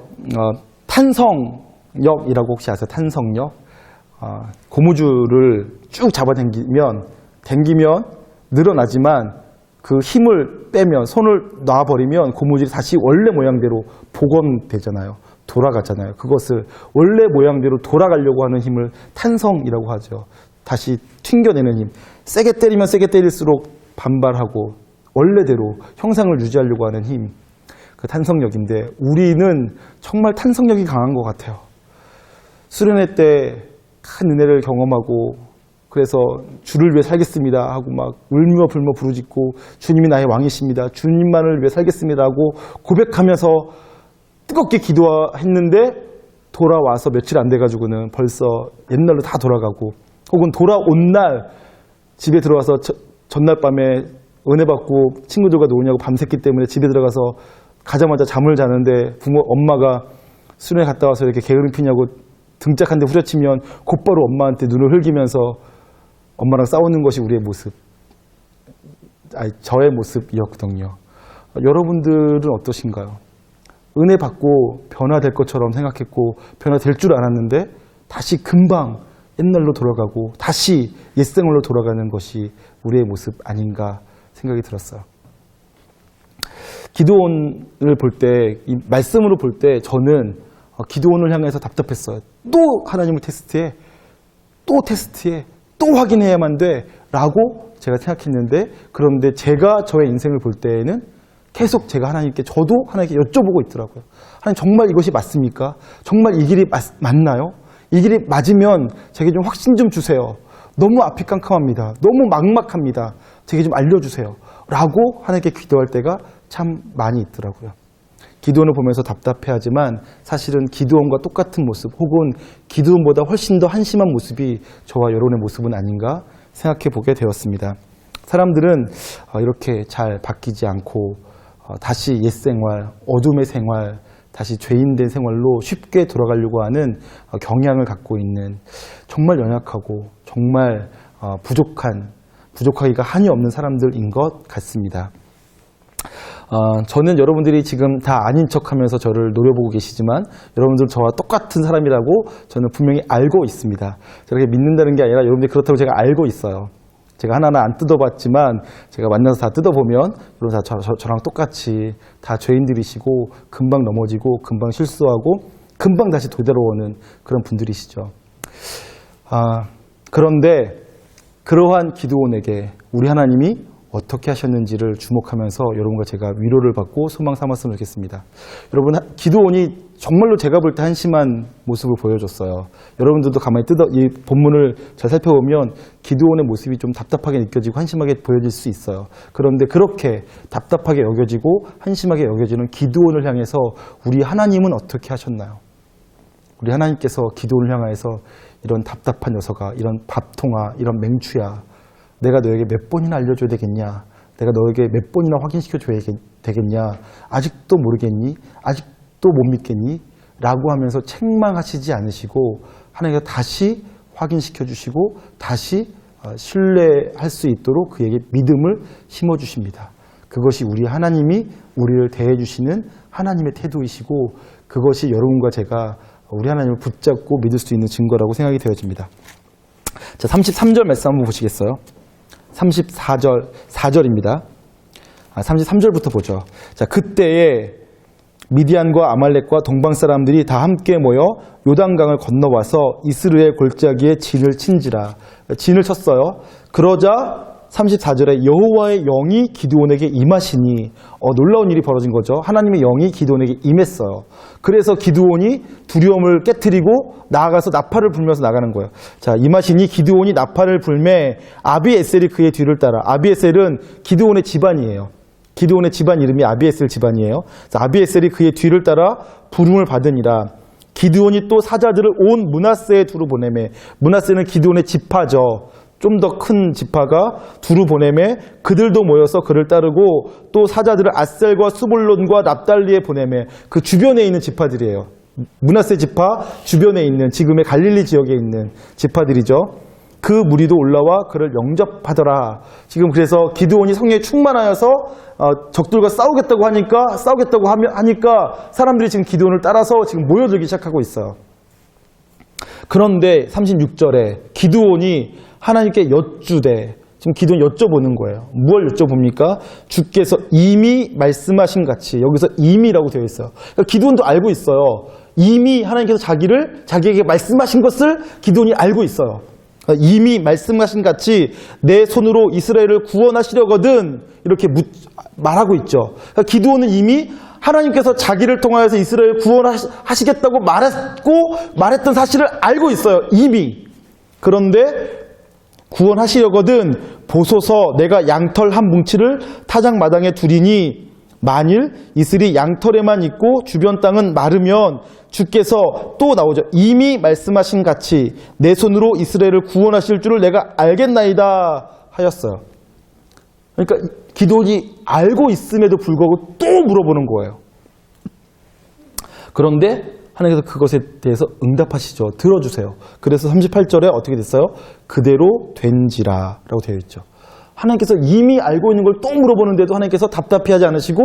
탄성력이라고 혹시 아세요? 탄성력? 고무줄을 쭉 잡아당기면 늘어나지만 그 힘을 빼면 손을 놔버리면 고무줄이 다시 원래 모양대로 복원되잖아요. 돌아가잖아요. 그것을 원래 모양대로 돌아가려고 하는 힘을 탄성이라고 하죠. 다시 튕겨내는 힘. 세게 때리면 세게 때릴수록 반발하고 원래대로 형상을 유지하려고 하는 힘. 그 탄성력인데 우리는 정말 탄성력이 강한 것 같아요. 수련회 때 큰 은혜를 경험하고 그래서 주를 위해 살겠습니다 하고 막 울며 불며 부르짖고 주님이 나의 왕이십니다. 주님만을 위해 살겠습니다 하고 고백하면서 뜨겁게 기도했는데 돌아와서 며칠 안 돼가지고는 벌써 옛날로 다 돌아가고, 혹은 돌아온 날 집에 들어와서 전날 밤에 은혜 받고 친구들과 노느냐고 밤샜기 때문에 집에 들어가서 가자마자 잠을 자는데 엄마가 수련회 갔다 와서 이렇게 게으름 피냐고 등짝 한 대 후려치면 곧바로 엄마한테 눈을 흘기면서 엄마랑 싸우는 것이 우리의 모습, 저의 모습이었거든요. 여러분들은 어떠신가요? 은혜 받고 변화될 것처럼 생각했고 변화될 줄 알았는데 다시 금방 옛날로 돌아가고 다시 옛생활로 돌아가는 것이 우리의 모습 아닌가 생각이 들었어요. 기드온을 볼 때, 이 말씀으로 볼 때 저는 기드온을 향해서 답답했어요. 또 하나님을 테스트해, 또 확인해야만 돼 라고 제가 생각했는데, 그런데 제가 저의 인생을 볼 때에는 계속 제가 하나님께, 저도 하나님께 여쭤보고 있더라고요. 하나님, 정말 이것이 맞습니까? 정말 이 길이 맞나요? 이 길이 맞으면 제게 좀 확신 좀 주세요. 너무 앞이 깜깜합니다. 너무 막막합니다. 제게 좀 알려주세요. 라고 하나님께 기도할 때가 참 많이 있더라고요. 기드온을 보면서 답답해하지만 사실은 기드온과 똑같은 모습, 혹은 기드온보다 훨씬 더 한심한 모습이 저와 여러분의 모습은 아닌가 생각해 보게 되었습니다. 사람들은 이렇게 잘 바뀌지 않고 다시 옛생활, 어둠의 생활, 다시 죄인된 생활로 쉽게 돌아가려고 하는 경향을 갖고 있는, 정말 연약하고 정말 부족하기가 한이 없는 사람들인 것 같습니다. 저는 여러분들이 지금 다 아닌 척하면서 저를 노려보고 계시지만 여러분들 저와 똑같은 사람이라고 저는 분명히 알고 있습니다. 저렇게 믿는다는 게 아니라 여러분들이 그렇다고 제가 알고 있어요. 제가 하나하나 안 뜯어봤지만 제가 만나서 다 뜯어보면 여러분 다 저랑 똑같이 다 죄인들이시고 금방 넘어지고 금방 실수하고 금방 다시 되돌아오는 그런 분들이시죠. 그런데 그러한 기드온에게 우리 하나님이 어떻게 하셨는지를 주목하면서 여러분과 제가 위로를 받고 소망 삼았으면 좋겠습니다. 여러분, 기드온이 정말로 제가 볼 때 한심한 모습을 보여줬어요. 여러분들도 가만히 이 본문을 잘 살펴보면 기드온의 모습이 좀 답답하게 느껴지고 한심하게 보여질 수 있어요. 그런데 그렇게 답답하게 여겨지고 한심하게 여겨지는 기드온을 향해서 우리 하나님은 어떻게 하셨나요? 우리 하나님께서 기드온을 향해서 이런 답답한 녀석아, 이런 밥통아, 이런 맹추야, 내가 너에게 몇 번이나 알려줘야 되겠냐? 내가 너에게 몇 번이나 확인시켜줘야 되겠냐? 아직도 모르겠니? 아직도 못 믿겠니? 라고 하면서 책망하시지 않으시고 하나님께서 다시 확인시켜주시고 다시 신뢰할 수 있도록 그에게 믿음을 심어주십니다. 그것이 우리 하나님이 우리를 대해주시는 하나님의 태도이시고, 그것이 여러분과 제가 우리 하나님을 붙잡고 믿을 수 있는 증거라고 생각이 되어집니다. 자, 33절 말씀 한번 보시겠어요? 4절입니다. 33절부터 보죠. 자, 그때에 미디안과 아말렉과 동방 사람들이 다 함께 모여 요단강을 건너와서 이스라엘 골짜기에 진을 친지라. 진을 쳤어요. 그러자 34절에 여호와의 영이 기드온에게 임하시니, 놀라운 일이 벌어진 거죠. 하나님의 영이 기드온에게 임했어요. 그래서 기드온이 두려움을 깨트리고 나아가서 나팔을 불면서 나가는 거예요. 자, 임하시니 기드온이 나팔을 불매 아비에셀이 그의 뒤를 따라. 아비에셀은 기드온의 집안이에요. 기드온의 집안 이름이 아비에셀 집안이에요. 자, 아비에셀이 그의 뒤를 따라 부름을 받으니라. 기드온이 또 사자들을 온 므낫세에 두루 보내매. 므낫세는 기드온의 지파죠. 좀 더 큰 지파가 두루 보내매 그들도 모여서 그를 따르고, 또 사자들을 아셀과 수볼론과 납달리에 보내매. 그 주변에 있는 지파들이에요. 므낫세 지파 주변에 있는, 지금의 갈릴리 지역에 있는 지파들이죠. 그 무리도 올라와 그를 영접하더라. 지금 그래서 기드온이 성령에 충만하여서 적들과 싸우겠다고 하니까 사람들이 지금 기드온을 따라서 지금 모여들기 시작하고 있어요. 그런데 36절에 기드온이 하나님께 여쭈되, 지금 기드온이 여쭤보는 거예요. 뭘 여쭤봅니까? 주께서 이미 말씀하신 같이, 여기서 이미라고 되어 있어요. 그러니까 기드온도 알고 있어요. 이미 하나님께서 자기에게 말씀하신 것을 기드온이 알고 있어요. 그러니까 이미 말씀하신 같이 내 손으로 이스라엘을 구원하시려거든, 이렇게 말하고 있죠. 그러니까 기드온은 이미 하나님께서 자기를 통하여서 이스라엘을 구원하시겠다고 말했던 사실을 알고 있어요. 이미. 그런데 구원하시려거든 보소서 내가 양털 한 뭉치를 타작 마당에 두리니 만일 이슬이 양털에만 있고 주변 땅은 마르면 주께서 또 나오죠. 이미 말씀하신 같이 내 손으로 이스라엘을 구원하실 줄을 내가 알겠나이다 하였어요. 그러니까 기도원이 알고 있음에도 불구하고 또 물어보는 거예요. 그런데 하나님께서 그것에 대해서 응답하시죠. 들어주세요. 그래서 38절에 어떻게 됐어요? 그대로 된지라 라고 되어 있죠. 하나님께서 이미 알고 있는 걸 또 물어보는데도 하나님께서 답답해하지 않으시고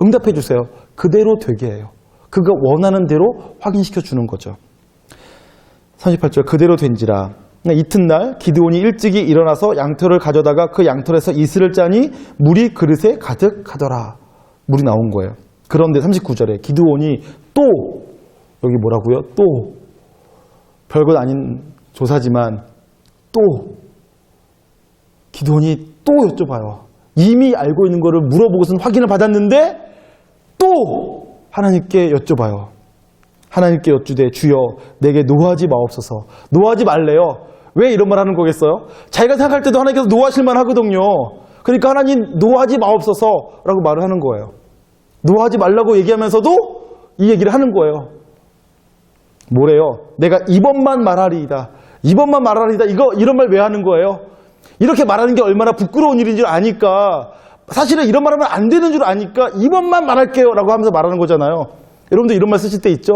응답해 주세요. 그대로 되게 해요. 그가 원하는 대로 확인시켜 주는 거죠. 38절 그대로 된지라. 이튿날 기드온이 일찍이 일어나서 양털을 가져다가 그 양털에서 이슬을 짜니 물이 그릇에 가득하더라. 물이 나온 거예요. 그런데 39절에 기드온이 또 여기 뭐라고요? 또 별것 아닌 조사지만 또 기드온이 또 여쭤봐요. 이미 알고 있는 거를 물어보고선 확인을 받았는데 또 하나님께 여쭤봐요. 하나님께 여쭈되 주여 내게 노하지 마옵소서. 노하지 말래요. 왜 이런 말 하는 거겠어요? 자기가 생각할 때도 하나님께서 노하실 만 하거든요. 그러니까 하나님 노하지 마옵소서 라고 말을 하는 거예요. 노하지 말라고 얘기하면서도 이 얘기를 하는 거예요. 뭐래요? 내가 이번만 말하리이다. 이번만 말하리이다. 이런 말 왜 하는 거예요? 이렇게 말하는 게 얼마나 부끄러운 일인 줄 아니까, 사실은 이런 말 하면 안 되는 줄 아니까 이번만 말할게요 라고 하면서 말하는 거잖아요. 여러분들 이런 말 쓰실 때 있죠?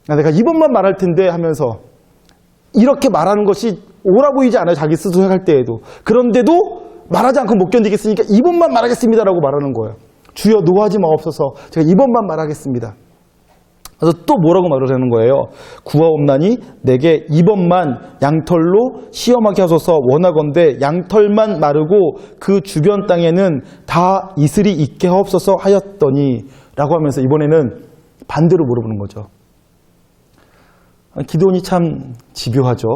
내가 이번만 말할 텐데 하면서 이렇게 말하는 것이 옳아 보이지 않아요. 자기 스스로 생각할 때에도. 그런데도 말하지 않고 못 견디겠으니까 이번만 말하겠습니다 라고 말하는 거예요. 주여 노하지 마옵소서. 제가 이번만 말하겠습니다. 그래서 또 뭐라고 말을 하는 거예요? 구하옵나니 내게 이번만 양털로 시험하게 하소서. 원하건대 양털만 마르고 그 주변 땅에는 다 이슬이 있게 하옵소서 하였더니 라고 하면서 이번에는 반대로 물어보는 거죠. 기드온이 참 집요하죠.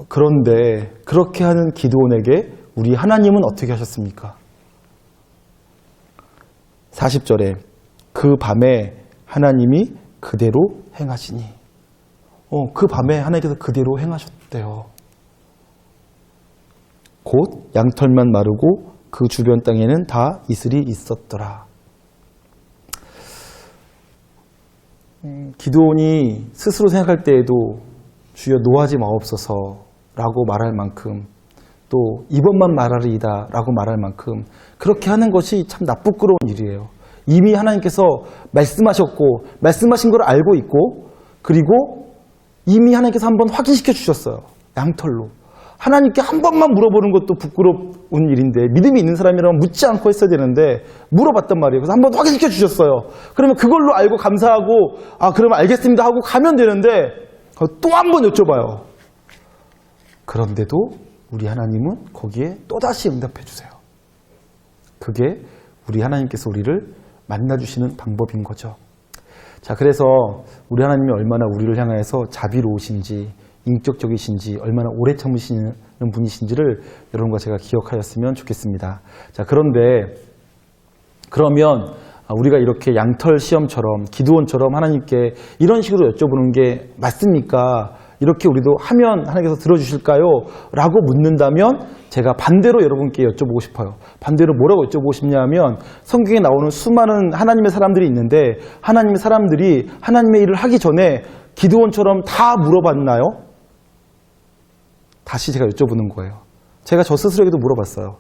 그런데 그렇게 하는 기드온에게 우리 하나님은 어떻게 하셨습니까? 40절에 그 밤에 하나님이 그대로 행하시니. 그 밤에 하나님께서 그대로 행하셨대요. 곧 양털만 마르고 그 주변 땅에는 다 이슬이 있었더라. 기드온이 스스로 생각할 때에도 주여 노하지 마옵소서 라고 말할 만큼, 또 이번만 말하리이다 라고 말할 만큼 그렇게 하는 것이 참 나쁘끄러운 일이에요. 이미 하나님께서 말씀하셨고 말씀하신 걸 알고 있고, 그리고 이미 하나님께서 한번 확인시켜 주셨어요. 양털로. 하나님께 한 번만 물어보는 것도 부끄러운 일인데, 믿음이 있는 사람이라면 묻지 않고 했어야 되는데 물어봤단 말이에요. 그래서 한 번 확인시켜 주셨어요. 그러면 그걸로 알고 감사하고 그러면 알겠습니다 하고 가면 되는데 또 한 번 여쭤봐요. 그런데도 우리 하나님은 거기에 또다시 응답해 주세요. 그게 우리 하나님께서 우리를 만나주시는 방법인 거죠. 자, 그래서 우리 하나님이 얼마나 우리를 향해서 자비로우신지, 인격적이신지, 얼마나 오래 참으시는 분이신지를 여러분과 제가 기억하였으면 좋겠습니다. 자, 그런데 그러면 우리가 이렇게 양털 시험처럼 기드온처럼 하나님께 이런 식으로 여쭤보는 게 맞습니까? 이렇게 우리도 하면 하나님께서 들어주실까요? 라고 묻는다면 제가 반대로 여러분께 여쭤보고 싶어요. 반대로 뭐라고 여쭤보고 싶냐면, 성경에 나오는 수많은 하나님의 사람들이 있는데 하나님의 사람들이 하나님의 일을 하기 전에 기드온처럼 다 물어봤나요? 다시 제가 여쭤보는 거예요. 제가 저 스스로에게도 물어봤어요.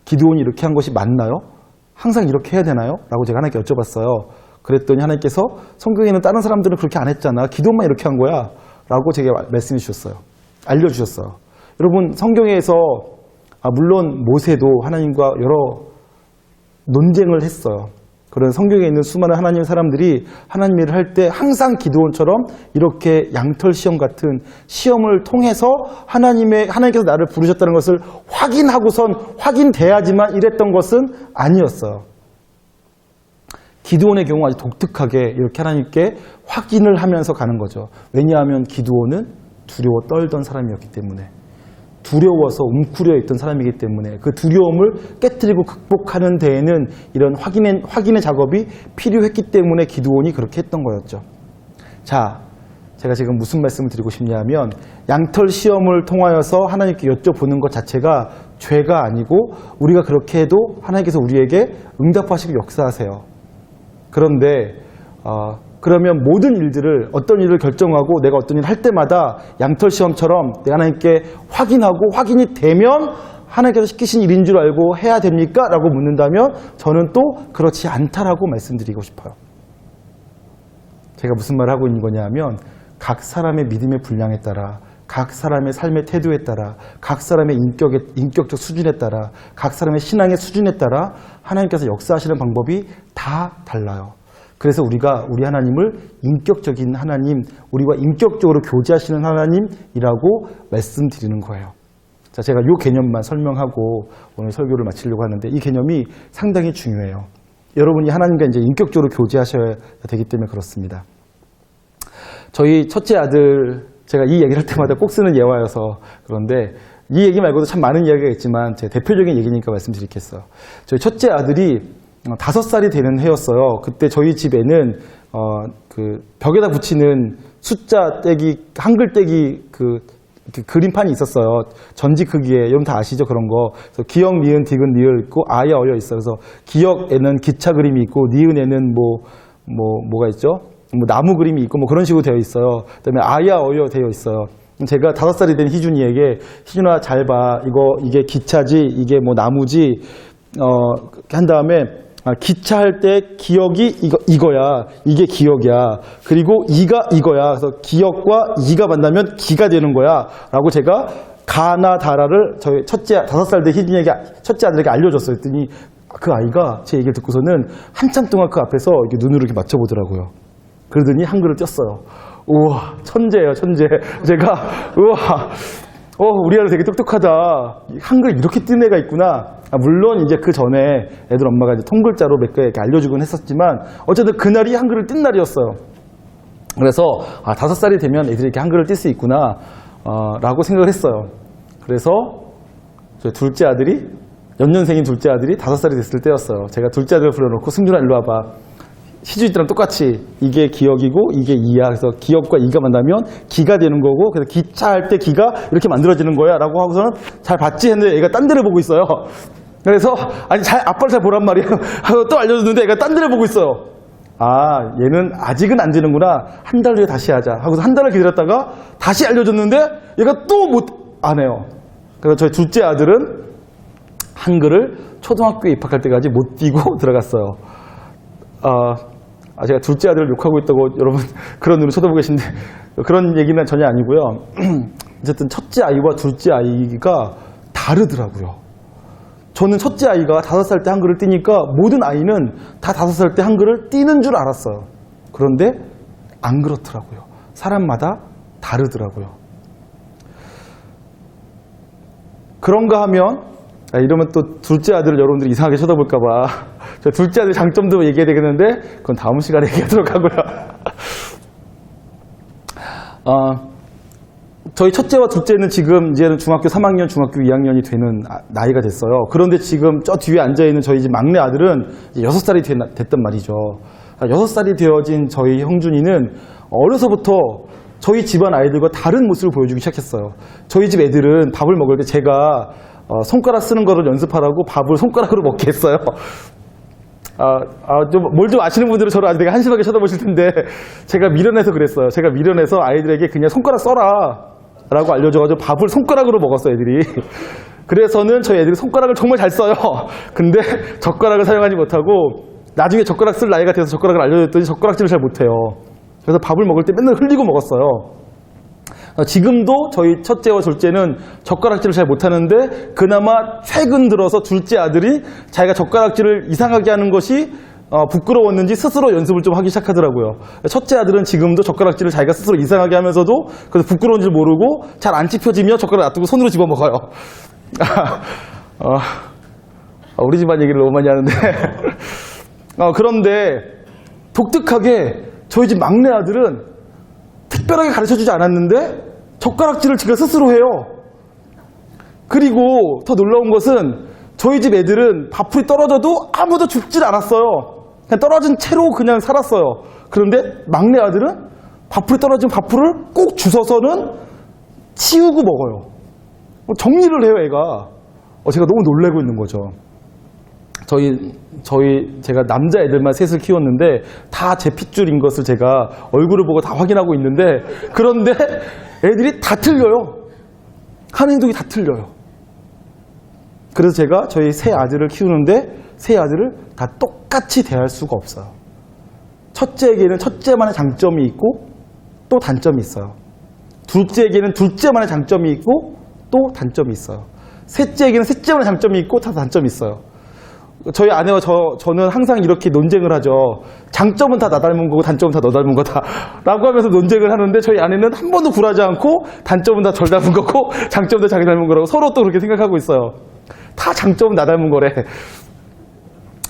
기드온이 이렇게 한 것이 맞나요? 항상 이렇게 해야 되나요? 라고 제가 하나님께 여쭤봤어요. 그랬더니 하나님께서 성경에는 다른 사람들은 그렇게 안 했잖아. 기드온만 이렇게 한 거야. 라고 제게 말씀해 주셨어요. 알려주셨어요. 여러분, 성경에서 물론 모세도 하나님과 여러 논쟁을 했어요. 그런 성경에 있는 수많은 하나님의 사람들이 하나님의 일을 할 때 항상 기드온처럼 이렇게 양털 시험 같은 시험을 통해서 하나님께서 나를 부르셨다는 것을 확인하고선 확인돼야지만 이랬던 것은 아니었어요. 기드온의 경우 아주 독특하게 이렇게 하나님께 확인을 하면서 가는 거죠. 왜냐하면 기드온은 두려워 떨던 사람이었기 때문에, 두려워서 웅크려 있던 사람이기 때문에 그 두려움을 깨트리고 극복하는 데에는 이런 확인의 작업이 필요했기 때문에 기드온이 그렇게 했던 거였죠. 자, 제가 지금 무슨 말씀을 드리고 싶냐면 양털 시험을 통하여서 하나님께 여쭤보는 것 자체가 죄가 아니고 우리가 그렇게 해도 하나님께서 우리에게 응답하시고 역사하세요. 그런데 그러면 모든 일들을 어떤 일을 결정하고 내가 어떤 일을 할 때마다 양털 시험처럼 내가 하나님께 확인하고 확인이 되면 하나님께서 시키신 일인 줄 알고 해야 됩니까? 라고 묻는다면 저는 또 그렇지 않다라고 말씀드리고 싶어요. 제가 무슨 말을 하고 있는 거냐 하면 각 사람의 믿음의 분량에 따라 각 사람의 삶의 태도에 따라 각 사람의 인격적 수준에 따라 각 사람의 신앙의 수준에 따라 하나님께서 역사하시는 방법이 다 달라요. 그래서 우리가 우리 하나님을 인격적인 하나님, 우리와 인격적으로 교제하시는 하나님이라고 말씀드리는 거예요. 자, 제가 이 개념만 설명하고 오늘 설교를 마치려고 하는데 이 개념이 상당히 중요해요. 여러분이 하나님과 이제 인격적으로 교제하셔야 되기 때문에 그렇습니다. 저희 첫째 아들, 제가 이 얘기를 할 때마다 꼭 쓰는 예화여서 그런데 이 얘기 말고도 참 많은 이야기가 있지만 제 대표적인 얘기니까 말씀드리겠어요. 저희 첫째 아들이 5살이 되는 해였어요. 그때 저희 집에는 그 벽에다 붙이는 숫자 떼기, 한글 떼기 그 그림판이 있었어요. 전지 크기에. 여러분 다 아시죠? 그런 거. 그래서 기역, 니은, 디귿, 리을 있고 아야, 어여 있어요. 그래서 기역에는 기차 그림이 있고 니은에는 뭐가 있죠? 뭐 나무 그림이 있고 뭐 그런 식으로 되어 있어요. 그다음에 아야, 어여 되어 있어요. 제가 5살이 된 희준이에게 희준아 잘 봐. 이게 기차지, 이게 뭐 나무지. 한 다음에 기차 할 때 기역이 이거야. 이게 기역이야. 그리고 이가 이거야. 그래서 기역과 이가 만나면 기가 되는 거야. 라고 제가 가나 다라를 저희 5살 된 희준이에게 첫째 아들에게 알려줬어요. 했더니 그 아이가 제 얘기를 듣고서는 한참 동안 그 앞에서 이렇게 눈으로 이렇게 맞춰보더라고요. 그러더니 한글을 띄었어요. 우와, 천재예요, 천재. 제가 우와, 우리 아들 되게 똑똑하다. 한글 이렇게 뜬 애가 있구나. 물론 이제 그 전에 애들 엄마가 이제 통글자로 몇 개 이렇게 알려주곤 했었지만 어쨌든 그날이 한글을 뜬 날이었어요. 그래서 5살이 되면 애들이 이렇게 한글을 띨 수 있구나 라고 생각을 했어요. 그래서 저희 둘째 아들이 연년생인 둘째 아들이 5살이 됐을 때였어요. 제가 둘째 아들을 불러놓고 승준아 일로 와봐. 희준이랑 똑같이 이게 기역이고 이게 이야. 그래서 기역과 이가 만나면 기가 되는 거고 그래서 기차 할 때 기가 이렇게 만들어지는 거야 라고 하고서는 잘 봤지 했는데 얘가 딴 데를 보고 있어요. 그래서 아니 아빠를 잘 보란 말이야 하고 또 알려줬는데 얘가 딴 데를 보고 있어요. 얘는 아직은 안 되는구나. 한 달 후에 다시 하자 하고서 한 달을 기다렸다가 다시 알려줬는데 얘가 또 안 해요. 그래서 저희 둘째 아들은 한글을 초등학교에 입학할 때까지 못 띄고 들어갔어요. 제가 둘째 아들을 욕하고 있다고 여러분 그런 눈으로 쳐다보고 계신데 그런 얘기는 전혀 아니고요. 어쨌든 첫째 아이와 둘째 아이가 다르더라고요. 저는 첫째 아이가 5살 때 한글을 띄니까 모든 아이는 다 5살 때 한글을 띄는 줄 알았어요. 그런데 안 그렇더라고요. 사람마다 다르더라고요. 그런가 하면 이러면 또 둘째 아들을 여러분들이 이상하게 쳐다볼까 봐 저 둘째 아들 장점도 얘기해야 되겠는데 그건 다음 시간에 얘기하도록 하고요. 저희 첫째와 둘째는 지금 이제는 중학교 3학년, 중학교 2학년이 되는 나이가 됐어요. 그런데 지금 저 뒤에 앉아있는 저희 집 막내 아들은 이제 6살이 됐단 말이죠. 6살이 되어진 저희 형준이는 어려서부터 저희 집안 아이들과 다른 모습을 보여주기 시작했어요. 저희 집 애들은 밥을 먹을 때 제가 손가락 쓰는 거를 연습하라고 밥을 손가락으로 먹게 했어요. 뭘 좀 아시는 분들은 저를 아주 되게 한심하게 쳐다보실 텐데 제가 미련해서 그랬어요. 제가 미련해서 아이들에게 그냥 손가락 써라 라고 알려줘가지고 밥을 손가락으로 먹었어요, 애들이. 그래서는 저희 애들이 손가락을 정말 잘 써요. 근데 젓가락을 사용하지 못하고 나중에 젓가락 쓸 나이가 돼서 젓가락을 알려줬더니 젓가락질을 잘 못해요. 그래서 밥을 먹을 때 맨날 흘리고 먹었어요. 지금도 저희 첫째와 둘째는 젓가락질을 잘 못하는데 그나마 최근 들어서 둘째 아들이 자기가 젓가락질을 이상하게 하는 것이 부끄러웠는지 스스로 연습을 좀 하기 시작하더라고요. 첫째 아들은 지금도 젓가락질을 자기가 스스로 이상하게 하면서도 그래서 부끄러운 줄 모르고 잘 안 찝혀지면 젓가락 놔두고 손으로 집어먹어요. 우리 집안 얘기를 너무 많이 하는데 그런데 독특하게 저희 집 막내 아들은 특별하게 가르쳐주지 않았는데 젓가락질을 지가 스스로 해요. 그리고 더 놀라운 것은 저희 집 애들은 밥풀이 떨어져도 아무도 죽질 않았어요. 그냥 떨어진 채로 그냥 살았어요. 그런데 막내 아들은 밥풀이 떨어진 밥풀을 꼭 주워서는 치우고 먹어요. 정리를 해요, 애가. 제가 너무 놀래고 있는 거죠. 제가 남자애들만 셋을 키웠는데 다 제 핏줄인 것을 제가 얼굴을 보고 다 확인하고 있는데, 그런데 애들이 다 틀려요. 하는 행동이 다 틀려요. 그래서 제가 저희 세 아들을 키우는데 세 아들을 다 똑같이 대할 수가 없어요. 첫째에게는 첫째만의 장점이 있고 또 단점이 있어요. 둘째에게는 둘째만의 장점이 있고 또 단점이 있어요. 셋째에게는 셋째만의 장점이 있고 다 단점이 있어요. 저희 아내와 저는 항상 이렇게 논쟁을 하죠. 장점은 다 나 닮은 거고 단점은 다 너 닮은 거다 라고 하면서 논쟁을 하는데, 저희 아내는 한 번도 굴하지 않고 단점은 다 절 닮은 거고 장점은 다 자기 닮은 거라고 서로 또 그렇게 생각하고 있어요. 다 장점은 나 닮은 거래.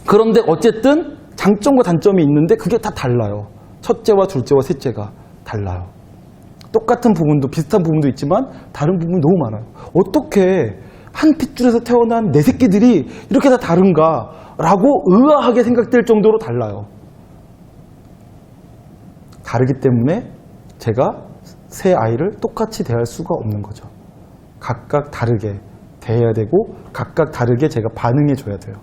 그런데 어쨌든 장점과 단점이 있는데 그게 다 달라요. 첫째와 둘째와 셋째가 달라요. 똑같은 부분도, 비슷한 부분도 있지만 다른 부분이 너무 많아요. 어떻게 한 핏줄에서 태어난 내 새끼들이 이렇게 다 다른가 라고 의아하게 생각될 정도로 달라요. 다르기 때문에 제가 세 아이를 똑같이 대할 수가 없는 거죠. 각각 다르게 대해야 되고 각각 다르게 제가 반응해 줘야 돼요.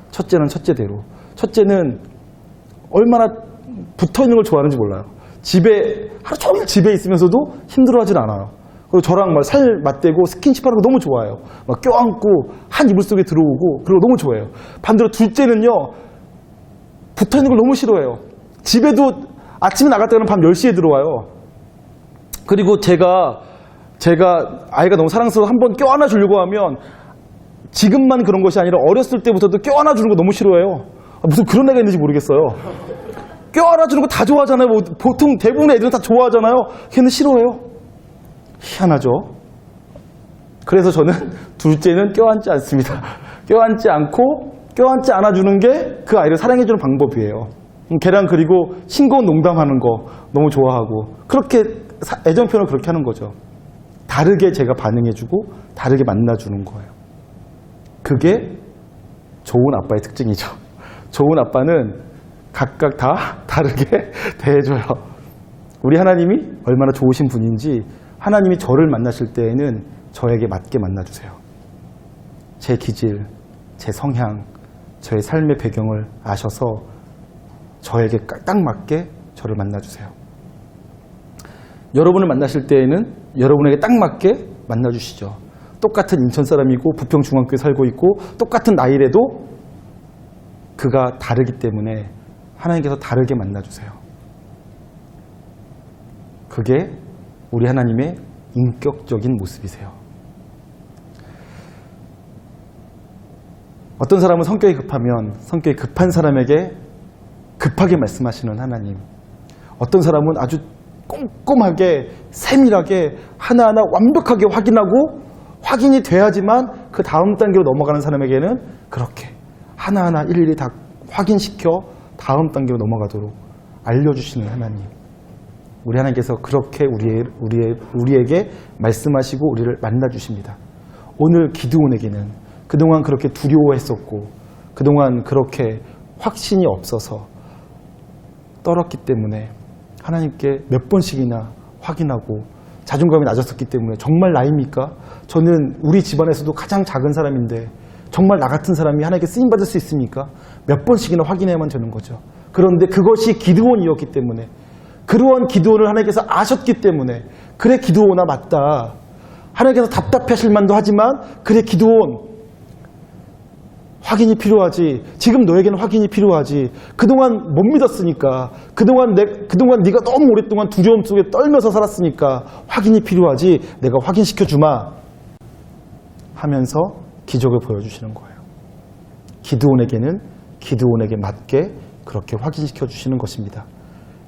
첫째는 첫째대로. 첫째는 얼마나 붙어있는 걸 좋아하는지 몰라요. 하루 종일 집에 있으면서도 힘들어하진 않아요. 그리고 저랑 막 살 맞대고 스킨십 하는 거 너무 좋아해요. 막 껴안고 한 이불 속에 들어오고, 그리고 너무 좋아해요. 반대로 둘째는요, 붙어있는 걸 너무 싫어해요. 집에도 아침에 나갈 때는 밤 10시에 들어와요. 그리고 제가 아이가 너무 사랑스러워서 한번 껴안아 주려고 하면, 지금만 그런 것이 아니라 어렸을 때부터도 껴안아 주는 거 너무 싫어해요. 무슨 그런 애가 있는지 모르겠어요. 껴안아 주는 거 다 좋아하잖아요. 보통 대부분의 애들은 다 좋아하잖아요. 걔는 싫어해요. 희한하죠. 그래서 저는 둘째는 껴안지 않습니다. 껴안지 않고, 껴안지 않아주는 게 그 아이를 사랑해주는 방법이에요. 걔랑 그리고 싱거운 농담하는 거 너무 좋아하고, 그렇게 애정 표현을 그렇게 하는 거죠. 다르게 제가 반응해주고 다르게 만나주는 거예요. 그게 좋은 아빠의 특징이죠. 좋은 아빠는 각각 다 다르게 대해줘요. 우리 하나님이 얼마나 좋으신 분인지, 하나님이 저를 만나실 때에는 저에게 맞게 만나주세요. 제 기질, 제 성향, 저의 삶의 배경을 아셔서 저에게 딱 맞게 저를 만나주세요. 여러분을 만나실 때에는 여러분에게 딱 맞게 만나주시죠. 똑같은 인천 사람이고 부평중앙교에 살고 있고 똑같은 나이래도 그가 다르기 때문에 하나님께서 다르게 만나주세요. 그게 우리 하나님의 인격적인 모습이세요. 어떤 사람은 성격이 급하면 성격이 급한 사람에게 급하게 말씀하시는 하나님, 어떤 사람은 아주 꼼꼼하게 세밀하게 하나하나 완벽하게 확인하고 확인이 돼야지만 그 다음 단계로 넘어가는 사람에게는 그렇게 하나하나 일일이 다 확인시켜 다음 단계로 넘어가도록 알려주시는 하나님, 우리 하나님께서 그렇게 우리에게 말씀하시고 우리를 만나주십니다. 오늘 기드온에게는 그동안 그렇게 두려워했었고 그동안 그렇게 확신이 없어서 떨었기 때문에 하나님께 몇 번씩이나 확인하고 자존감이 낮았었기 때문에 정말 나입니까? 저는 우리 집안에서도 가장 작은 사람인데 정말 나 같은 사람이 하나님께 쓰임받을 수 있습니까? 몇 번씩이나 확인해야만 되는 거죠. 그런데 그것이 기드온이었기 때문에, 그러한 기드온을 하나님께서 아셨기 때문에, 그래 기드온아 맞다, 하나님께서 답답하실 만도 하지만 그래 기드온 확인이 필요하지, 지금 너에게는 확인이 필요하지, 그동안 못 믿었으니까, 그동안 네가 너무 오랫동안 두려움 속에 떨면서 살았으니까 확인이 필요하지, 내가 확인시켜주마 하면서 기적을 보여주시는 거예요. 기드온에게는 기드온에게 맞게 그렇게 확인시켜 주시는 것입니다.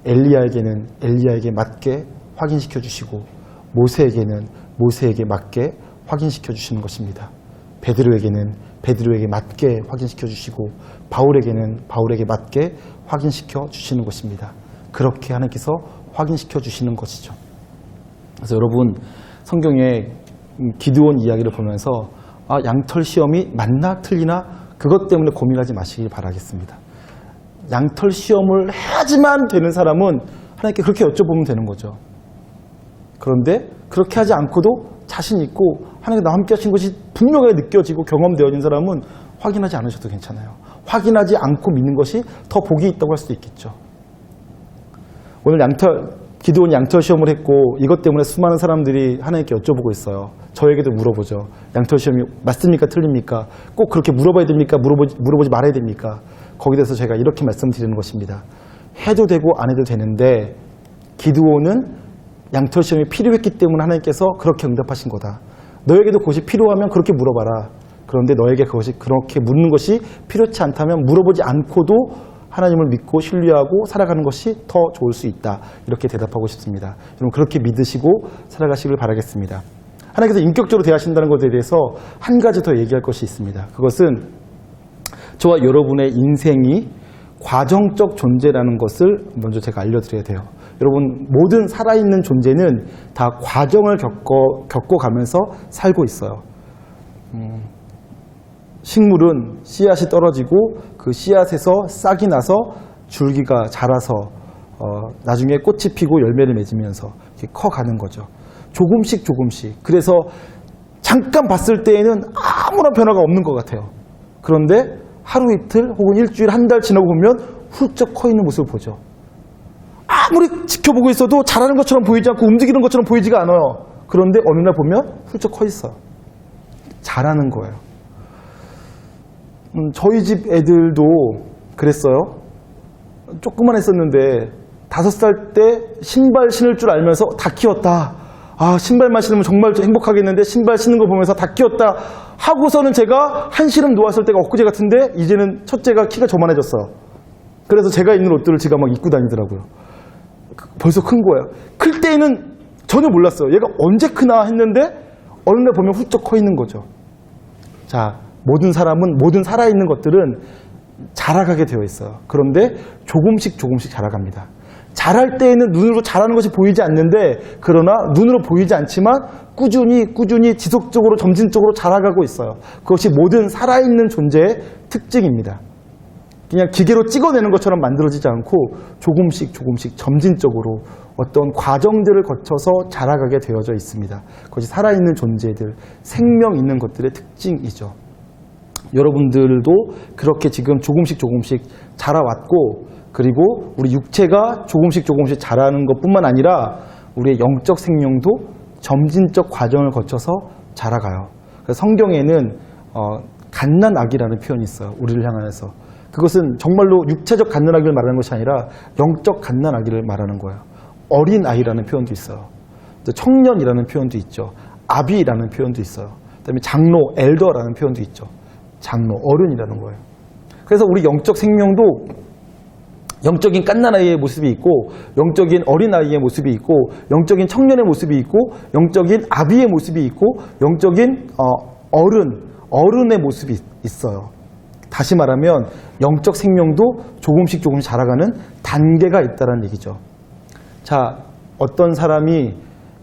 엘리야에게는 엘리야에게 맞게 확인시켜 주시고, 모세에게는 모세에게 맞게 확인시켜 주시는 것입니다. 베드로에게는 베드로에게 맞게 확인시켜 주시고, 바울에게는 바울에게 맞게 확인시켜 주시는 것입니다. 그렇게 하나님께서 확인시켜 주시는 것이죠. 그래서 여러분, 성경에 기드온 이야기를 보면서 양털 시험이 맞나 틀리나 그것 때문에 고민하지 마시길 바라겠습니다. 양털 시험을 해야지만 되는 사람은 하나님께 그렇게 여쭤보면 되는 거죠. 그런데 그렇게 하지 않고도 자신 있고 하나님께 나와 함께 하신 것이 분명하게 느껴지고 경험되어진 사람은 확인하지 않으셔도 괜찮아요. 확인하지 않고 믿는 것이 더 복이 있다고 할 수도 있겠죠. 오늘 기드온 양털 시험을 했고 이것 때문에 수많은 사람들이 하나님께 여쭤보고 있어요. 저에게도 물어보죠. 양털 시험이 맞습니까? 틀립니까? 꼭 그렇게 물어봐야 됩니까? 물어보지 말아야 됩니까? 거기에 대해서 제가 이렇게 말씀드리는 것입니다. 해도 되고 안 해도 되는데 기드온은 양털 시험이 필요했기 때문에 하나님께서 그렇게 응답하신 거다. 너에게도 그것이 필요하면 그렇게 물어봐라. 그런데 너에게 그것이 그렇게 묻는 것이 필요치 않다면 물어보지 않고도 하나님을 믿고 신뢰하고 살아가는 것이 더 좋을 수 있다. 이렇게 대답하고 싶습니다. 여러분 그렇게 믿으시고 살아가시길 바라겠습니다. 하나님께서 인격적으로 대하신다는 것에 대해서 한 가지 더 얘기할 것이 있습니다. 그것은 저와 여러분의 인생이 과정적 존재라는 것을 먼저 제가 알려드려야 돼요. 여러분 모든 살아있는 존재는 다 과정을 겪어가면서 살고 있어요. 식물은 씨앗이 떨어지고 그 씨앗에서 싹이 나서 줄기가 자라서 나중에 꽃이 피고 열매를 맺으면서 이렇게 커가는 거죠. 조금씩 그래서 잠깐 봤을 때에는 아무런 변화가 없는 것 같아요. 그런데 하루 이틀 혹은 일주일 한 달 지나고 보면 훌쩍 커 있는 모습을 보죠. 아무리 지켜보고 있어도 자라는 것처럼 보이지 않고 움직이는 것처럼 보이지가 않아요. 그런데 어느 날 보면 훌쩍 커 있어요. 자라는 거예요. 저희 집 애들도 그랬어요. 조금만 했었는데 5살 때 신발 신을 줄 알면서 다 키웠다. 아, 신발만 신으면 정말 행복하겠는데 신발 신는 거 보면서 다 키웠다 하고서는 제가 한시름 놓았을 때가 엊그제 같은데 이제는 첫째가 키가 저만해졌어요. 그래서 제가 입는 옷들을 지가 막 입고 다니더라고요. 벌써 큰 거예요. 클 때에는 전혀 몰랐어요. 얘가 언제 크나 했는데 어느 날 보면 훌쩍 커 있는 거죠. 자, 모든 사람은 모든 살아있는 것들은 자라가게 되어 있어요. 그런데 조금씩 자라갑니다. 자랄 때에는 눈으로 자라는 것이 보이지 않는데 그러나 눈으로 보이지 않지만 꾸준히 지속적으로 점진적으로 자라가고 있어요. 그것이 모든 살아있는 존재의 특징입니다. 그냥 기계로 찍어내는 것처럼 만들어지지 않고 조금씩 점진적으로 어떤 과정들을 거쳐서 자라가게 되어져 있습니다. 그것이 살아있는 존재들, 생명 있는 것들의 특징이죠. 여러분들도 그렇게 지금 조금씩 자라왔고 그리고 우리 육체가 조금씩 자라는 것뿐만 아니라 우리의 영적 생명도 점진적 과정을 거쳐서 자라가요. 그래서 성경에는 갓난아기라는 표현이 있어요. 우리를 향해서. 그것은 정말로 육체적 갓난아기를 말하는 것이 아니라 영적 갓난아기를 말하는 거예요. 어린아이라는 표현도 있어요. 청년이라는 표현도 있죠. 아비라는 표현도 있어요. 그다음에 장로, 엘더라는 표현도 있죠. 장로, 어른이라는 거예요. 그래서 우리 영적 생명도 영적인 갓난아이의 모습이 있고 영적인 어린아이의 모습이 있고 영적인 청년의 모습이 있고 영적인 아비의 모습이 있고 영적인 어른의 모습이 있어요. 다시 말하면 영적 생명도 조금씩 자라가는 단계가 있다는 얘기죠. 자, 어떤 사람이